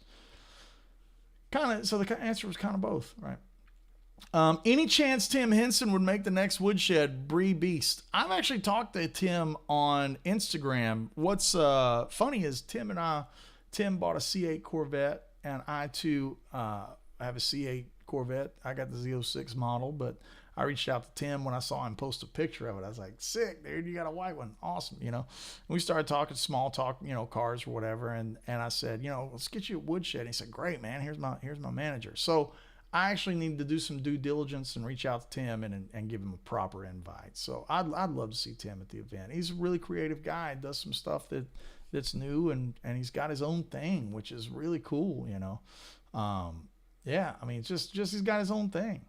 So the answer was kind of both, right? Any chance Tim Henson would make the next Woodshed Bree Beast? I've actually talked to Tim on Instagram. What's funny is Tim bought a C8 Corvette, and I too have a C8 Corvette. I got the Z06 model, but I reached out to Tim when I saw him post a picture of it. I was like, sick, dude, you got a white one. Awesome, And we started talking small talk, cars or whatever. And I said, let's get you a Woodshed. And he said, great, man. Here's my manager. So I actually need to do some due diligence and reach out to Tim and give him a proper invite. So I'd love to see Tim at the event. He's a really creative guy. Does some stuff that's new, and he's got his own thing, which is really cool, Yeah, I mean, just he's got his own thing.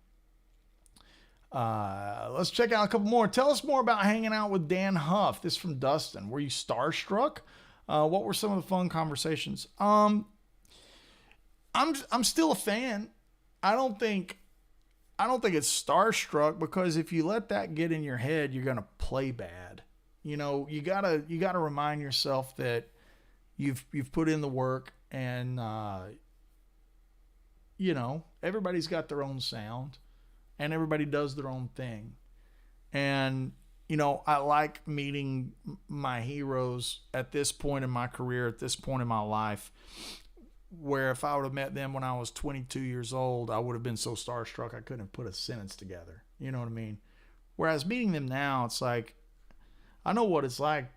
Let's check out a couple more. Tell us more about hanging out with Dan Huff. This is from Dustin. Were you starstruck? What were some of the fun conversations? I'm still a fan. I don't think it's starstruck, because if you let that get in your head, you're gonna play bad. You gotta remind yourself that you've put in the work, and everybody's got their own sound. And everybody does their own thing. And, I like meeting my heroes at this point in my career, at this point in my life, where if I would have met them when I was 22 years old, I would have been so starstruck I couldn't have put a sentence together. You know what I mean? Whereas meeting them now, it's like, I know what it's like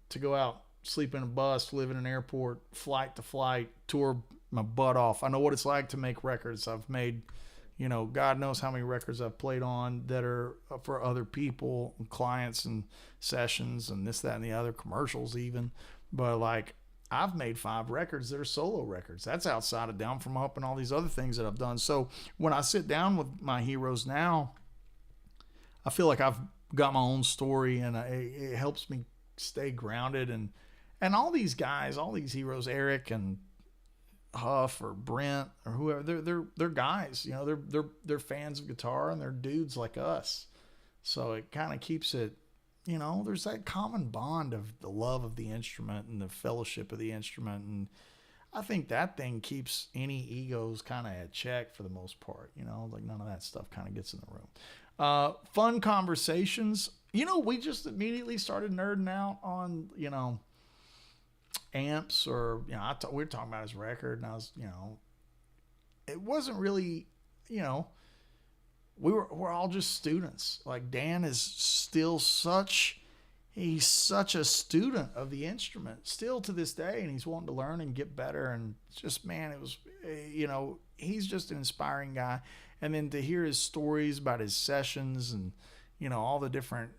to go out, sleep in a bus, live in an airport, flight to flight, tour my butt off. I know what it's like to make records. I've made... God knows how many records I've played on that are for other people, clients and sessions and this, that, and the other, commercials even. But I've made 5 records that are solo records. That's outside of Down From Up and all these other things that I've done. So when I sit down with my heroes now, I feel like I've got my own story, and it helps me stay grounded. And all these guys, all these heroes, Eric and Huff or Brent or whoever, they're guys, they're fans of guitar, and they're dudes like us. So it kind of keeps it, there's that common bond of the love of the instrument and the fellowship of the instrument. And I think that thing keeps any egos kind of at check for the most part, none of that stuff kind of gets in the room. Fun conversations. We just immediately started nerding out on, amps, or we were talking about his record, and I was, it wasn't really, we're all just students. Like, Dan is still he's such a student of the instrument still to this day, and he's wanting to learn and get better. And just, man, it was, he's just an inspiring guy. And then to hear his stories about his sessions and, all the different,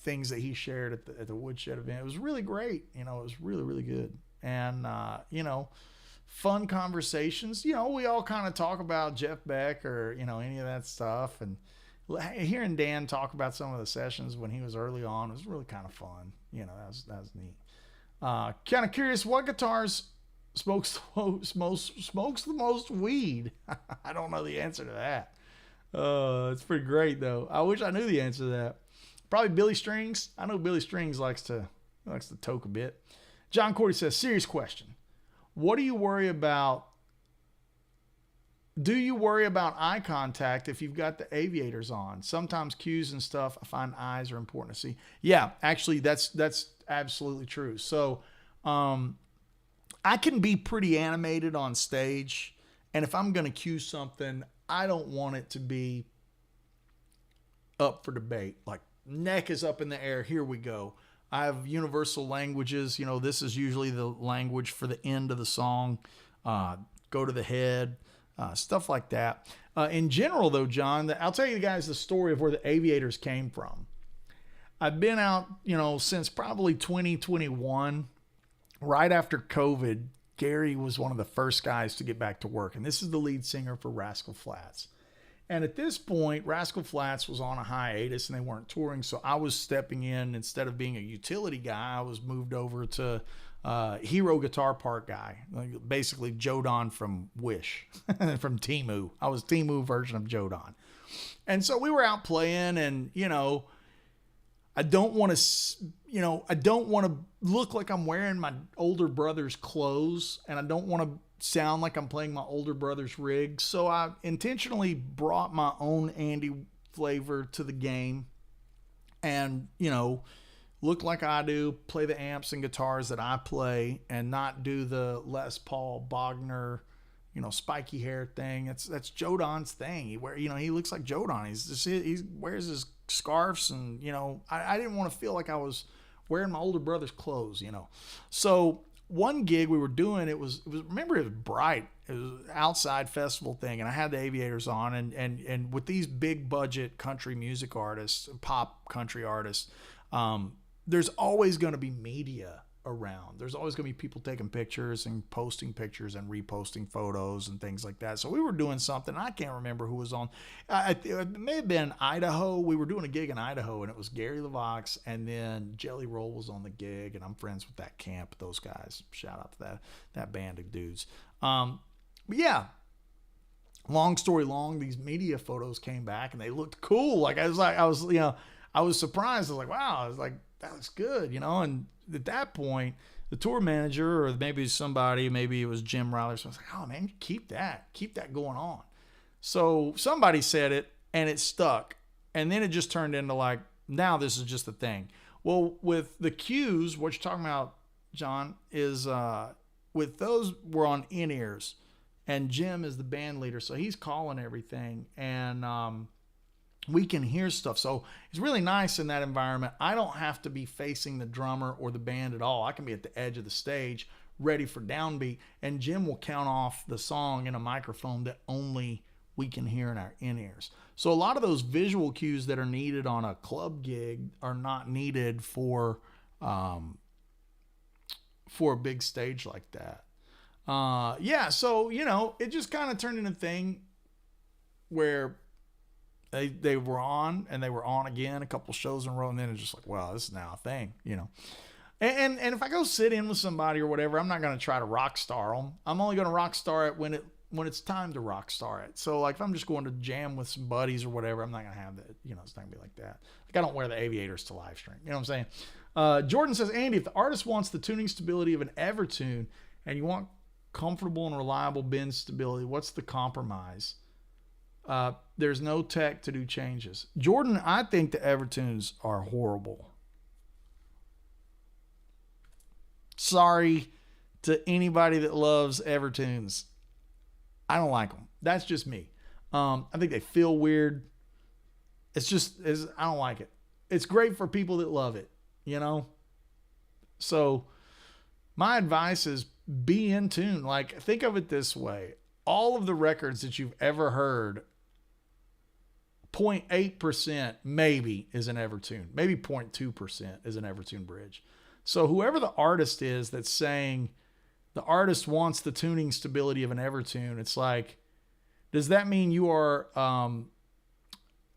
things that he shared at the Woodshed event, it was really great. It was really, really good. And, fun conversations. We all kind of talk about Jeff Beck or, any of that stuff. And hearing Dan talk about some of the sessions when he was early on was really kind of fun. That was neat. Kind of curious, what guitars smokes the most weed? I don't know the answer to that. It's pretty great though. I wish I knew the answer to that. Probably Billy Strings. I know Billy Strings likes to toke a bit. John Cordy says, serious question. What do you worry about? Do you worry about eye contact if you've got the aviators on? Sometimes cues and stuff, I find eyes are important to see. Yeah, actually, that's absolutely true. So, I can be pretty animated on stage, and if I'm going to cue something, I don't want it to be up for debate. Like, neck is up in the air. Here we go. I have universal languages. You know, this is usually the language for the end of the song. Go to the head, stuff like that. In general, though, John, I'll tell you guys the story of where the Aviators came from. I've been out, you know, since probably 2021, right after COVID. Gary was one of the first guys to get back to work, and this is the lead singer for Rascal Flatts. And at this point, Rascal Flatts was on a hiatus and they weren't touring, so I was stepping in. Instead of being a utility guy, I was moved over to hero guitar part guy, like basically Joe Don from Wish, from Temu. I was Temu version of Joe Don. And so we were out playing, and, you know, I don't want to look like I'm wearing my older brother's clothes, and I don't want to sound like I'm playing my older brother's rig. So I intentionally brought my own Andy flavor to the game and, you know, look like I do, play the amps and guitars that I play, and not do the Les Paul Bogner, you know, spiky hair thing. That's Joe Don's thing. He looks like Joe Don. He wears his scarves, and, you know, I didn't want to feel like I was wearing my older brother's clothes, you know. So one gig we were doing, it was Bright. It was an outside festival thing, and I had the Aviators on, and with these big budget country music artists, pop country artists, there's always going to be media around. There's always going to be people taking pictures and posting pictures and reposting photos and things like that. So we were doing something. I can't remember who was on. It may have been Idaho. We were doing a gig in Idaho, and it was Gary LeVox, and then Jelly Roll was on the gig, and I'm friends with that camp, those guys. Shout out to that band of dudes. But yeah, long story long, these media photos came back, and they looked cool. Like I was surprised. I was like, wow. I was like, that looks good, you know. And at that point, the tour manager, or maybe somebody, maybe it was Jim Riley, so I was like, oh man, keep that going on. So somebody said it, and it stuck, and then it just turned into like, now this is just a thing. Well, with the cues, what you're talking about, John, is with those, we're on in-ears, and Jim is the band leader, so he's calling everything, and we can hear stuff. So it's really nice in that environment. I don't have to be facing the drummer or the band at all. I can be at the edge of the stage, ready for downbeat, and Jim will count off the song in a microphone that only we can hear in our in-ears. So a lot of those visual cues that are needed on a club gig are not needed for a big stage like that. So, you know, it just kind of turned into a thing where they were on, and they were on again a couple shows in a row, and then it's just like, wow, this is now a thing, you know. And if I go sit in with somebody or whatever, I'm not going to try to rock star them. I'm only going to rock star it when it's time to rock star it. So like if I'm just going to jam with some buddies or whatever, I'm not going to have that, you know, it's not going to be like that. Like I don't wear the Aviators to live stream. You know what I'm saying? Jordan says, Andy, if the artist wants the tuning stability of an Evertune and you want comfortable and reliable bend stability, what's the compromise? There's no tech to do changes. Jordan, I think the Evertunes are horrible. Sorry to anybody that loves Evertunes. I don't like them. That's just me. I think they feel weird. I don't like it. It's great for people that love it, you know? So my advice is be in tune. Like, think of it this way. All of the records that you've ever heard, 0.8% maybe is an Evertune. Maybe 0.2% is an Evertune bridge. So whoever the artist is that's saying the artist wants the tuning stability of an Evertune, it's like, does that mean you are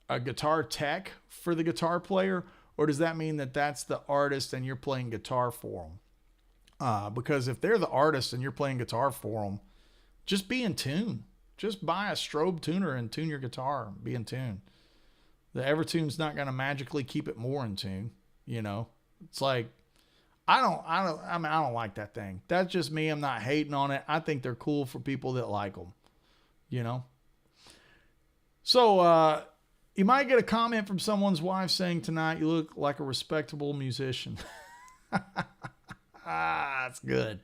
a guitar tech for the guitar player? Or does that mean that that's the artist and you're playing guitar for them? Because if they're the artist and you're playing guitar for them, just be in tune. Just buy a strobe tuner and tune your guitar. Be in tune. The Evertune's not going to magically keep it more in tune. You know, it's like, I don't like that thing. That's just me. I'm not hating on it. I think they're cool for people that like them, you know? So, you might get a comment from someone's wife saying tonight, you look like a respectable musician. That's good.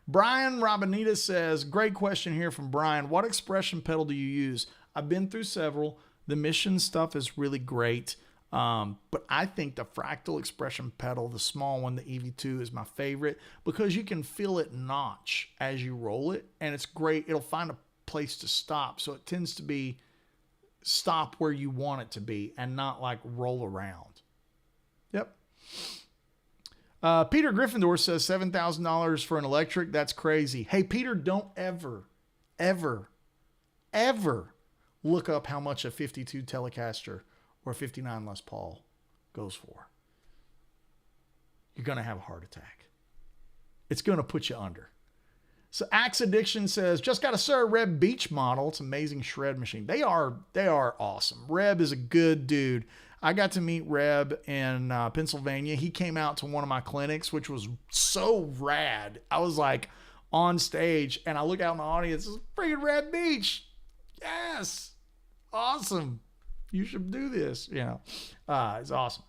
Brian Robinita says, great question here from Brian. What expression pedal do you use? I've been through several. The Mission stuff is really great. But I think the fractal expression pedal, the small one, the EV2, is my favorite because you can feel it notch as you roll it, and it's great. It'll find a place to stop, so it tends to be stop where you want it to be and not like roll around. Yep. Peter Gryffindor says $7,000 for an electric. That's crazy. Hey, Peter, don't ever look up how much a 52 Telecaster or 59 Les Paul goes for. You're going to have a heart attack. It's going to put you under. So Axe Addiction says, just got a Sir Reb Beach model. It's an amazing shred machine. They are awesome. Reb is a good dude. I got to meet Reb in Pennsylvania. He came out to one of my clinics, which was so rad. I was like on stage and I look out in the audience. It's freaking Reb Beach. Yes. Awesome. You should do this. You know, it's awesome.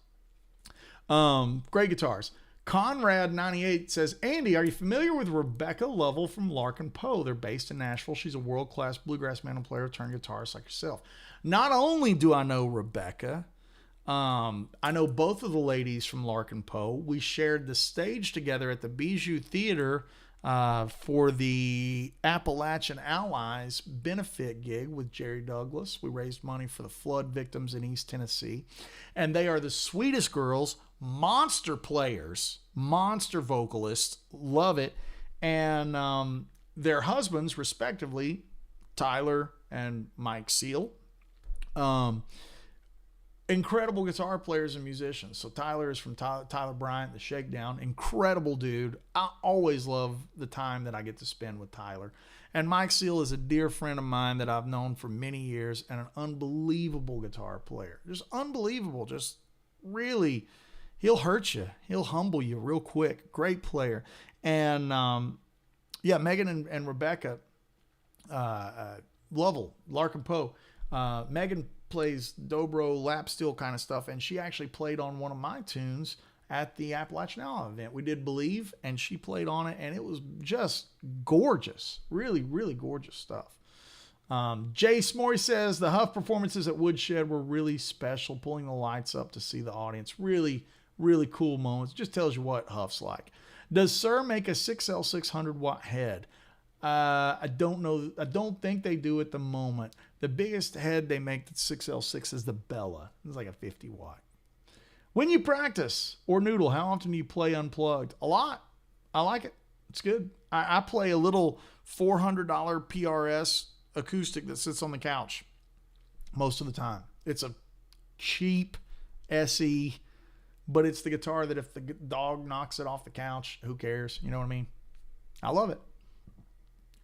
Great guitars. Conrad98 says, Andy, are you familiar with Rebecca Lovell from Larkin Poe? They're based in Nashville. She's a world-class bluegrass mandolin player turned guitarist like yourself. Not only do I know Rebecca, I know both of the ladies from Larkin Poe. We shared the stage together at the Bijou Theater for the Appalachian Allies benefit gig with Jerry Douglas. We raised money for the flood victims in East Tennessee. And they are the sweetest girls, monster players, monster vocalists, love it. And their husbands, respectively, Tyler and Mike Seal, incredible guitar players and musicians. So Tyler is from Tyler Bryant, the Shakedown. Incredible dude. I always love the time that I get to spend with Tyler. And Mike Seal is a dear friend of mine that I've known for many years and an unbelievable guitar player. Just unbelievable. Just really, he'll hurt you. He'll humble you real quick. Great player. And yeah, Megan and Rebecca Lovell, Larkin Poe. Megan plays dobro, lap steel kind of stuff, and she actually played on one of my tunes at the Appalachian Ally event. We did Believe, and she played on it, and it was just gorgeous. Really, really gorgeous stuff. Jay Smory says the Huff performances at Woodshed were really special, pulling the lights up to see the audience. Really, really cool moments. Just tells you what Huff's like. Does Sir make a 6L 600 watt head? I don't know. I don't think they do at the moment. The biggest head they make, the 6L6, is the Bella. It's like a 50 watt. When you practice or noodle, how often do you play unplugged? A lot. I like it. It's good. I play a little $400 PRS acoustic that sits on the couch most of the time. It's a cheap SE, but it's the guitar that if the dog knocks it off the couch, who cares? You know what I mean? I love it.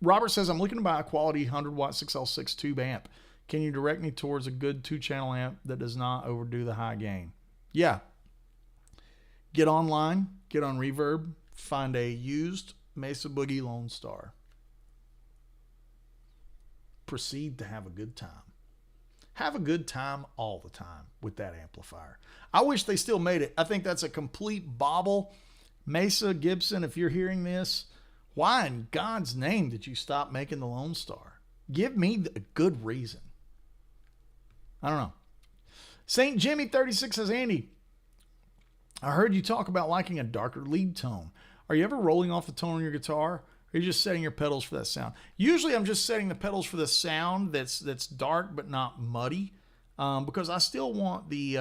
Robert says, I'm looking to buy a quality 100 watt 6L6 tube amp. Can you direct me towards a good 2-channel amp that does not overdo the high gain? Yeah. Get online, get on Reverb, find a used Mesa Boogie Lone Star. Proceed to have a good time. Have a good time all the time with that amplifier. I wish they still made it. I think that's a complete bauble. Mesa, Gibson, if you're hearing this, why in God's name did you stop making the Lone Star? Give me a good reason. I don't know. St. Jimmy 36 says, Andy, I heard you talk about liking a darker lead tone. Are you ever rolling off the tone on your guitar? Or are you just setting your pedals for that sound? Usually I'm just setting the pedals for the sound that's dark but not muddy, because I still want the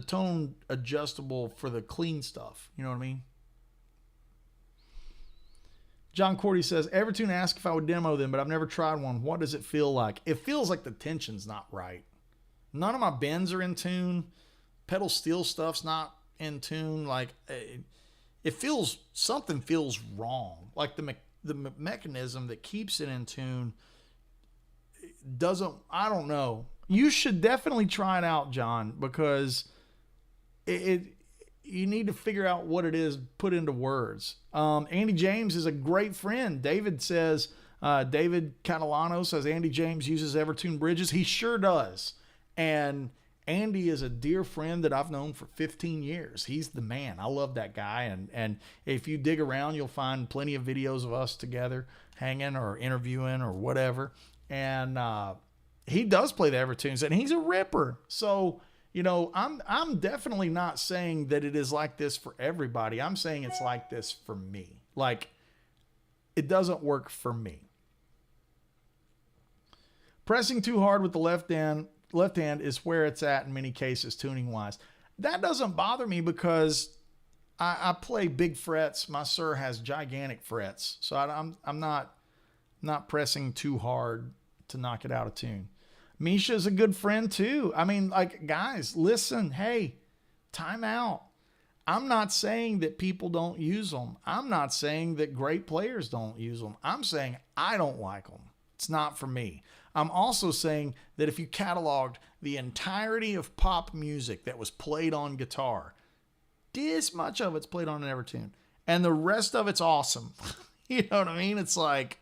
tone adjustable for the clean stuff. You know what I mean? John Cordy says, Evertune asked if I would demo them, but I've never tried one. What does it feel like? It feels like the tension's not right. None of my bends are in tune. Pedal steel stuff's not in tune. Like it feels, something feels wrong. Like the mechanism that keeps it in tune doesn't, I don't know. You should definitely try it out, John, because you need to figure out what it is, put into words. Andy James is a great friend. David says, David Catalano says Andy James uses Evertune bridges. He sure does. And Andy is a dear friend that I've known for 15 years. He's the man. I love that guy. And if you dig around, you'll find plenty of videos of us together hanging or interviewing or whatever. And he does play the Evertunes, and he's a ripper. So You know, I'm definitely not saying that it is like this for everybody. I'm saying it's like this for me. Like, it doesn't work for me. Pressing too hard with the left hand is where it's at in many cases, tuning wise. That doesn't bother me because I play big frets. My Sir has gigantic frets, so I'm not pressing too hard to knock it out of tune. Misha's a good friend too. I mean, like, guys, listen, hey, time out. I'm not saying that people don't use them. I'm not saying that great players don't use them. I'm saying I don't like them. It's not for me. I'm also saying that if you cataloged the entirety of pop music that was played on guitar, this much of it's played on an Evertune, and the rest of it's awesome. You know what I mean? It's like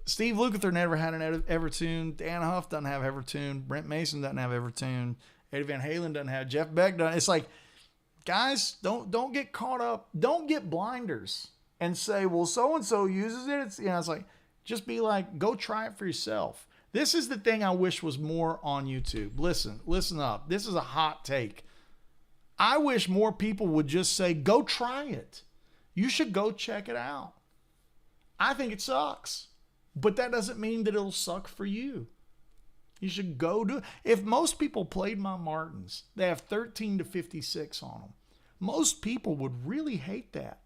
Steve Lukather never had an Evertune. Dan Huff doesn't have Evertune. Brent Mason doesn't have Evertune. Eddie Van Halen doesn't have. Jeff Beck doesn't. It's like, guys, don't get caught up. Don't get blinders and say, well, so-and-so uses it. It's, you know, it's like, just be like, go try it for yourself. This is the thing I wish was more on YouTube. Listen up. This is a hot take. I wish more people would just say, go try it. You should go check it out. I think it sucks, but that doesn't mean that it'll suck for you. You should go do it. If most people played my Martins, they have 13 to 56 on them. Most people would really hate that.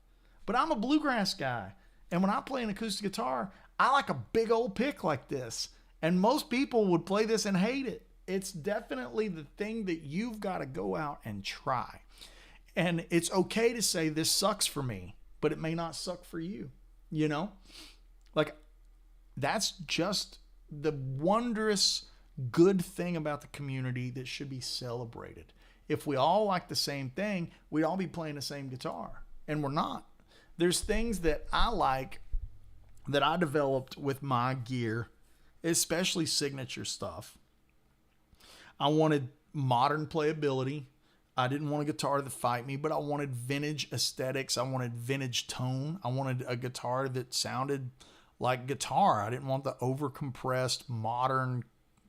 But I'm a bluegrass guy. And when I play an acoustic guitar, I like a big old pick like this. And most people would play this and hate it. It's definitely the thing that you've got to go out and try. And it's okay to say this sucks for me, but it may not suck for you. You know? Like, that's just the wondrous good thing about the community that should be celebrated. If we all like the same thing, we'd all be playing the same guitar. And we're not. There's things that I like that I developed with my gear, especially signature stuff. I wanted modern playability. I didn't want a guitar that fight me, but I wanted vintage aesthetics. I wanted vintage tone. I wanted a guitar that sounded like guitar. I didn't want the overcompressed modern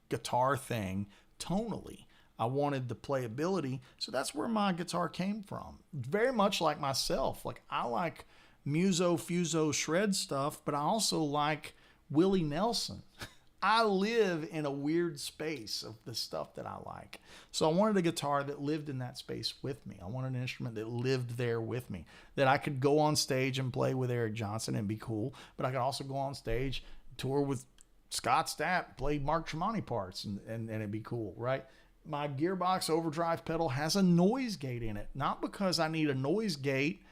guitar thing tonally. I wanted the playability. So that's where my guitar came from. Very much like myself. Like, I like Muso, Fuso, shred stuff, but I also like Willie Nelson. I live in a weird space of the stuff that I like. So I wanted a guitar that lived in that space with me. I wanted an instrument that lived there with me, that I could go on stage and play with Eric Johnson and be cool, but I could also go on stage, tour with Scott Stapp, play Mark Tremonti parts, and it'd be cool, right? My Gearbox overdrive pedal has a noise gate in it. Not because I need a noise gate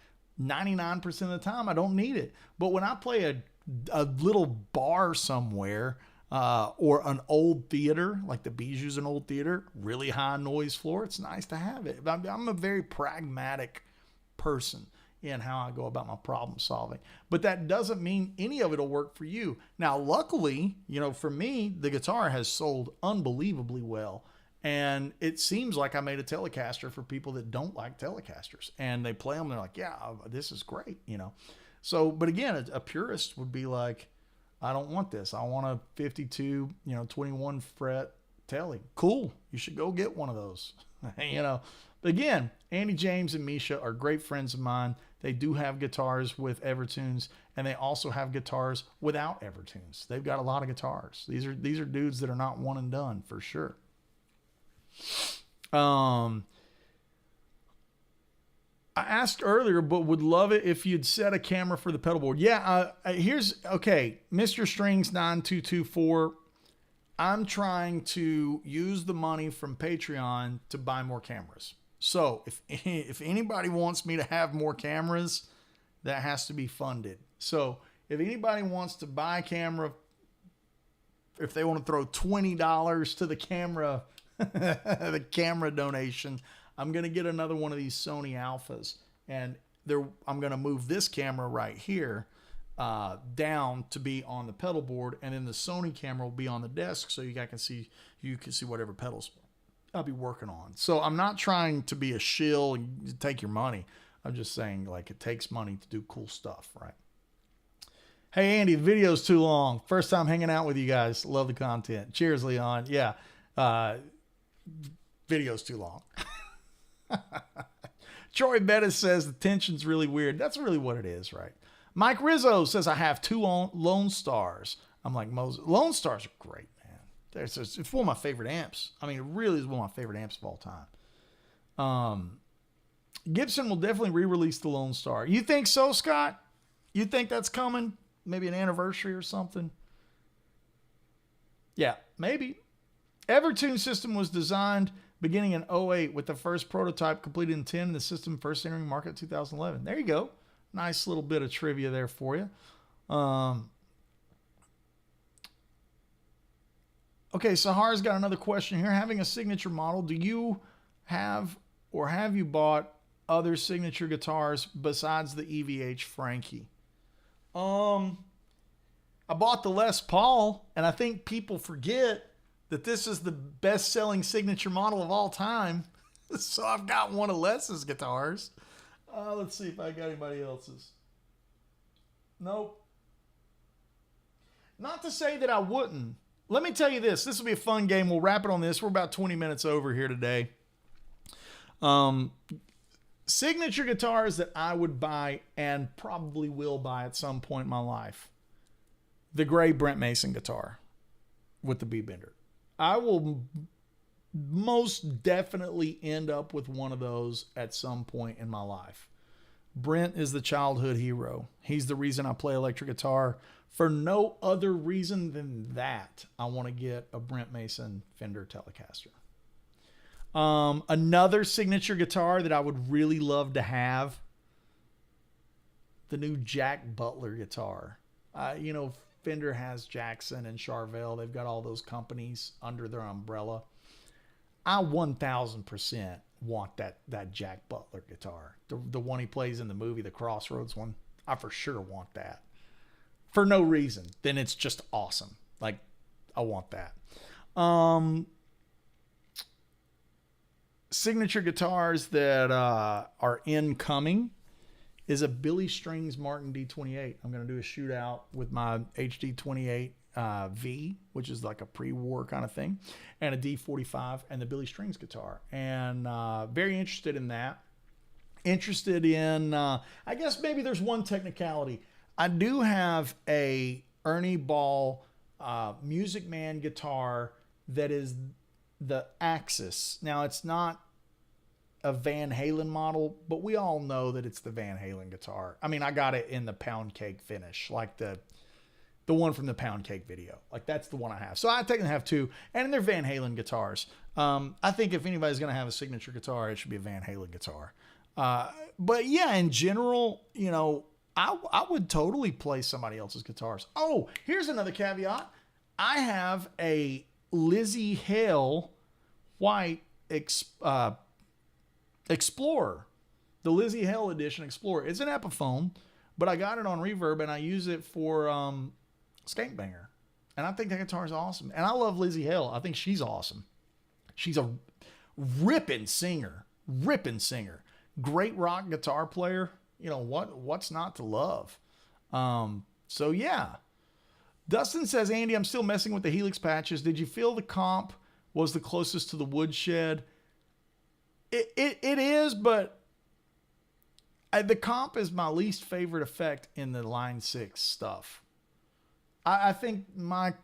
99% of the time. I don't need it. But when I play a little bar somewhere, or an old theater, like the Bijou's an old theater, really high noise floor, it's nice to have it. I'm a very pragmatic person in how I go about my problem solving. But that doesn't mean any of it will work for you. Now, luckily, you know, for me, the guitar has sold unbelievably well. And it seems like I made a Telecaster for people that don't like Telecasters. And they play them, and they're like, yeah, this is great, you know. So, but again, a purist would be like, I don't want this. I want a 52, 21 fret Tele. Cool. You should go get one of those. You know, but again, Andy James and Misha are great friends of mine. They do have guitars with Evertunes, and they also have guitars without Evertunes. They've got a lot of guitars. These are dudes that are not one and done for sure. I asked earlier, but would love it if you'd set a camera for the pedal board. Yeah, okay, Mr. Strings 9224. I'm trying to use the money from Patreon to buy more cameras. So if anybody wants me to have more cameras, that has to be funded. So if anybody wants to buy a camera, if they want to throw $20 to the camera, the camera donation, I'm going to get another one of these Sony Alphas, and I'm going to move this camera right here down to be on the pedal board, and then the Sony camera will be on the desk, so you can see whatever pedals I'll be working on. So I'm not trying to be a shill and take your money. I'm just saying, like, it takes money to do cool stuff, right? Hey, Andy, the video's too long. First time hanging out with you guys. Love the content. Cheers, Leon. Yeah. Video's too long. Troy Bettis says the tension's really weird. That's really what it is, right? Mike Rizzo says I have 2 Lone Stars. I'm like, Moses. Lone Stars are great, man. It's one of my favorite amps. I mean, it really is one of my favorite amps of all time. Gibson will definitely re-release the Lone Star. You think so, Scott? You think that's coming? Maybe an anniversary or something? Yeah, maybe. Evertune system was designed beginning in 2008 with the first prototype completed in 10 and the system first entering market in 2011. There you go. Nice little bit of trivia there for you. Okay, Sahara's got another question here. Having a signature model, do you have or have you bought other signature guitars besides the EVH Frankie? I bought the Les Paul, and I think people forget that this is the best-selling signature model of all time. So I've got one of Les's guitars. Let's see if I got anybody else's. Nope. Not to say that I wouldn't. Let me tell you this. This will be a fun game. We'll wrap it on this. We're about 20 minutes over here today. Signature guitars that I would buy and probably will buy at some point in my life. The gray Brent Mason guitar with the B-bender. I will most definitely end up with one of those at some point in my life. Brent is the childhood hero. He's the reason I play electric guitar. For no other reason than that, I want to get a Brent Mason Fender Telecaster. Another signature guitar that I would really love to have, the new Jack Butler guitar. Fender has Jackson and Charvel. They've got all those companies under their umbrella. I 1000% want that Jack Butler guitar. The one he plays in the movie, the Crossroads one. I for sure want that. For no reason. Then it's just awesome. Like, I want that. Signature guitars that are incoming is a Billy Strings Martin D28. I'm going to do a shootout with my HD28 V, which is like a pre-war kind of thing, and a D45 and the Billy Strings guitar. And very interested in that. Interested in, I guess maybe there's one technicality. I do have a Ernie Ball Music Man guitar that is the Axcess. Now, it's not a Van Halen model, but we all know that it's the Van Halen guitar. I mean, I got it in the pound cake finish, like the one from the pound cake video. Like, that's the one I have. So I technically have 2, and they're Van Halen guitars. I think if anybody's going to have a signature guitar, it should be a Van Halen guitar. But yeah, in general, I would totally play somebody else's guitars. Oh, here's another caveat. I have a Lizzie Hale White Explorer, the Lizzie Hale Edition Explorer. It's an Epiphone, but I got it on Reverb and I use it for Skankbanger, and I think that guitar is awesome. And I love Lizzie Hale. I think she's awesome. She's a ripping singer, great rock guitar player. What's not to love? So yeah. Dustin says, Andy, I'm still messing with the Helix patches. Did you feel the comp was the closest to the Woodshed? It is, but the comp is my least favorite effect in the Line 6 stuff. I think my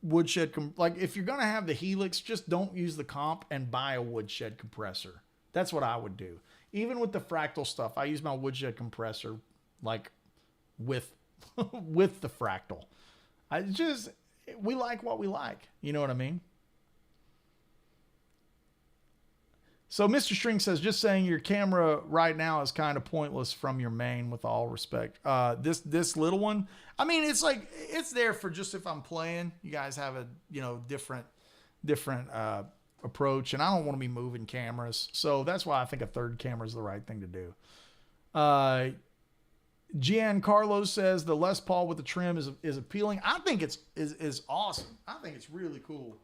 Woodshed, like, if you're going to have the Helix, just don't use the comp and buy a Woodshed compressor. That's what I would do. Even with the Fractal stuff, I use my Woodshed compressor, like, with the Fractal. We like what we like. You know what I mean? So Mr. String says, just saying your camera right now is kind of pointless from your main, with all respect. This little one, I mean, it's like, it's there for just if I'm playing. You guys have a, different approach, and I don't want to be moving cameras. So that's why I think a third camera is the right thing to do. Giancarlo says the Les Paul with the trim is appealing. I think is awesome. I think it's really cool.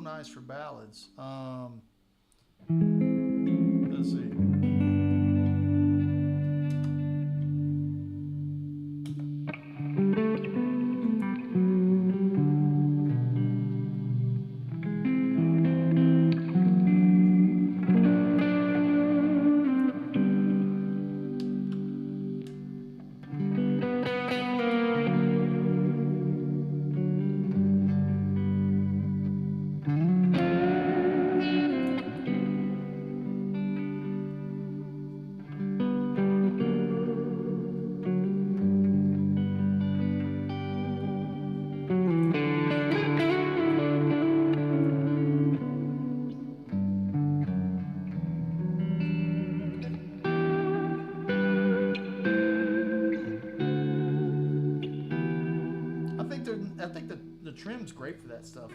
nice for ballads. Let's see. I think the trim's great for that stuff.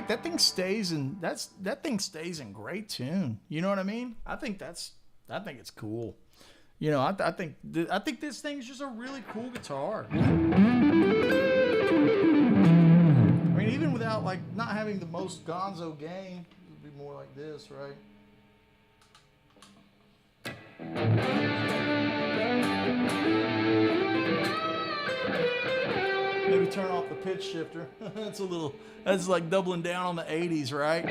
That thing stays in that thing stays in great tune. You know what I mean? I think it's cool. You know, I think this thing's just a really cool guitar. I mean, even without like not having the most gonzo gain, it would be more like this, right? Maybe turn off the pitch shifter. That's like doubling down on the 80s, right?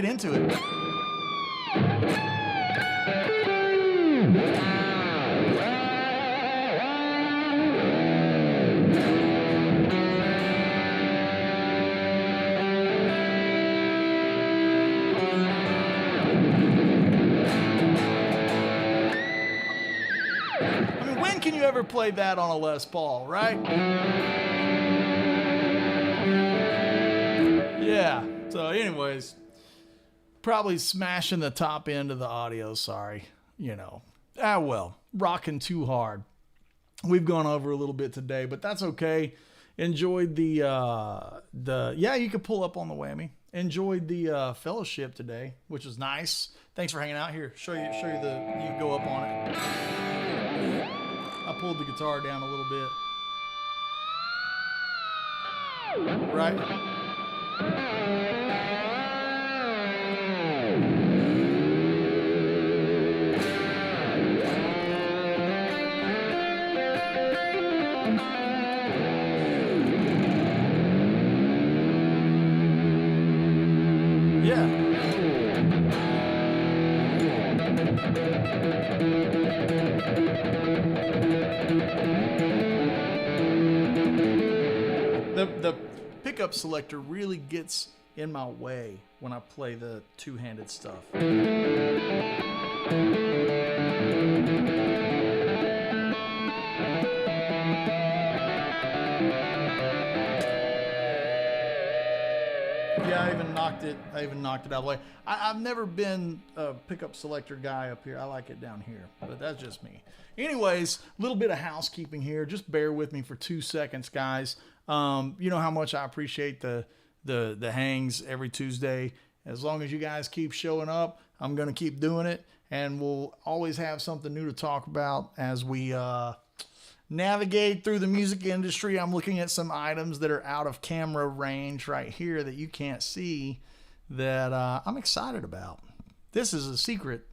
get into it. Can you ever play that on a Les Paul, right? Yeah. So anyways, probably smashing the top end of the audio, sorry. You know. Well, rocking too hard. We've gone over a little bit today, but that's okay. Enjoyed the yeah, you could pull up on the whammy. Enjoyed the fellowship today, which was nice. Thanks for hanging out here. Show you you can go up on it. I pulled the guitar down a little bit. Right? Yeah. The pickup selector really gets in my way when I play the two-handed stuff. Yeah, I even knocked it out of the way. I've never been a pickup selector guy up here. I like it down here, but that's just me. Anyways, a little bit of housekeeping here. Just bear with me for 2 seconds, guys. You know how much I appreciate the hangs every Tuesday. As long as you guys keep showing up, I'm going to keep doing it, and we'll always have something new to talk about as we navigate through the music industry. I'm looking at some items that are out of camera range right here that you can't see that I'm excited about. This is a secret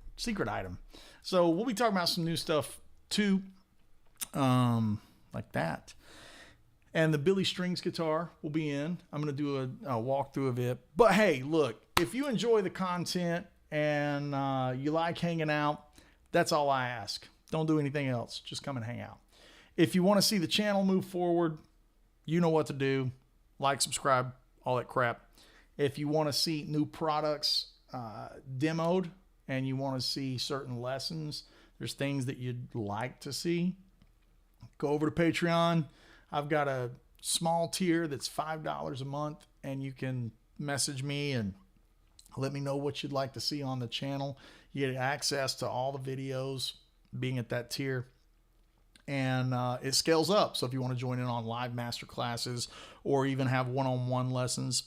item. So we'll be talking about some new stuff too, like that. And the Billy Strings guitar will be in. I'm going to do a walkthrough of it. But hey, look, if you enjoy the content and you like hanging out, that's all I ask. Don't do anything else. Just come and hang out. If you want to see the channel move forward, you know what to do. Like, subscribe, all that crap. If you want to see new products demoed and you want to see certain lessons, there's things that you'd like to see, go over to Patreon. I've got a small tier that's $5 a month, and you can message me and let me know what you'd like to see on the channel. You get access to all the videos being at that tier. And it scales up. So if you want to join in on live master classes or even have one-on-one lessons,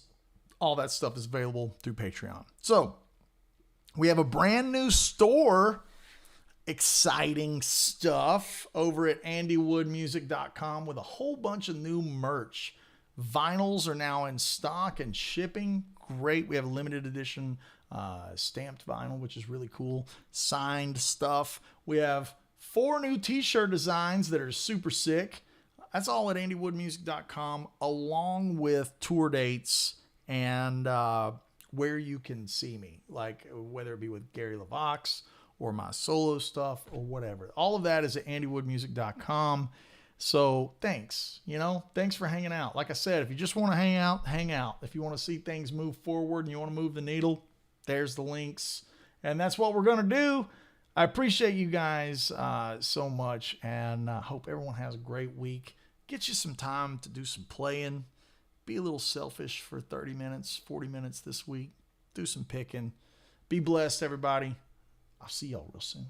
all that stuff is available through Patreon. So we have a brand new store. Exciting stuff over at andywoodmusic.com with a whole bunch of new merch. Vinyls are now in stock and shipping. Great. We have a limited edition stamped vinyl, which is really cool. Signed stuff. We have 4 new t-shirt designs that are super sick. That's all at andywoodmusic.com, along with tour dates and where you can see me, like whether it be with Gary LaVox or my solo stuff or whatever. All of that is at andywoodmusic.com. So thanks, thanks for hanging out. Like I said, if you just want to hang out, hang out. If you want to see things move forward and you want to move the needle, there's the links. And that's what we're going to do. I appreciate you guys so much, and hope everyone has a great week. Get you some time to do some playing. Be a little selfish for 30 minutes, 40 minutes this week. Do some picking. Be blessed, everybody. I'll see y'all real soon.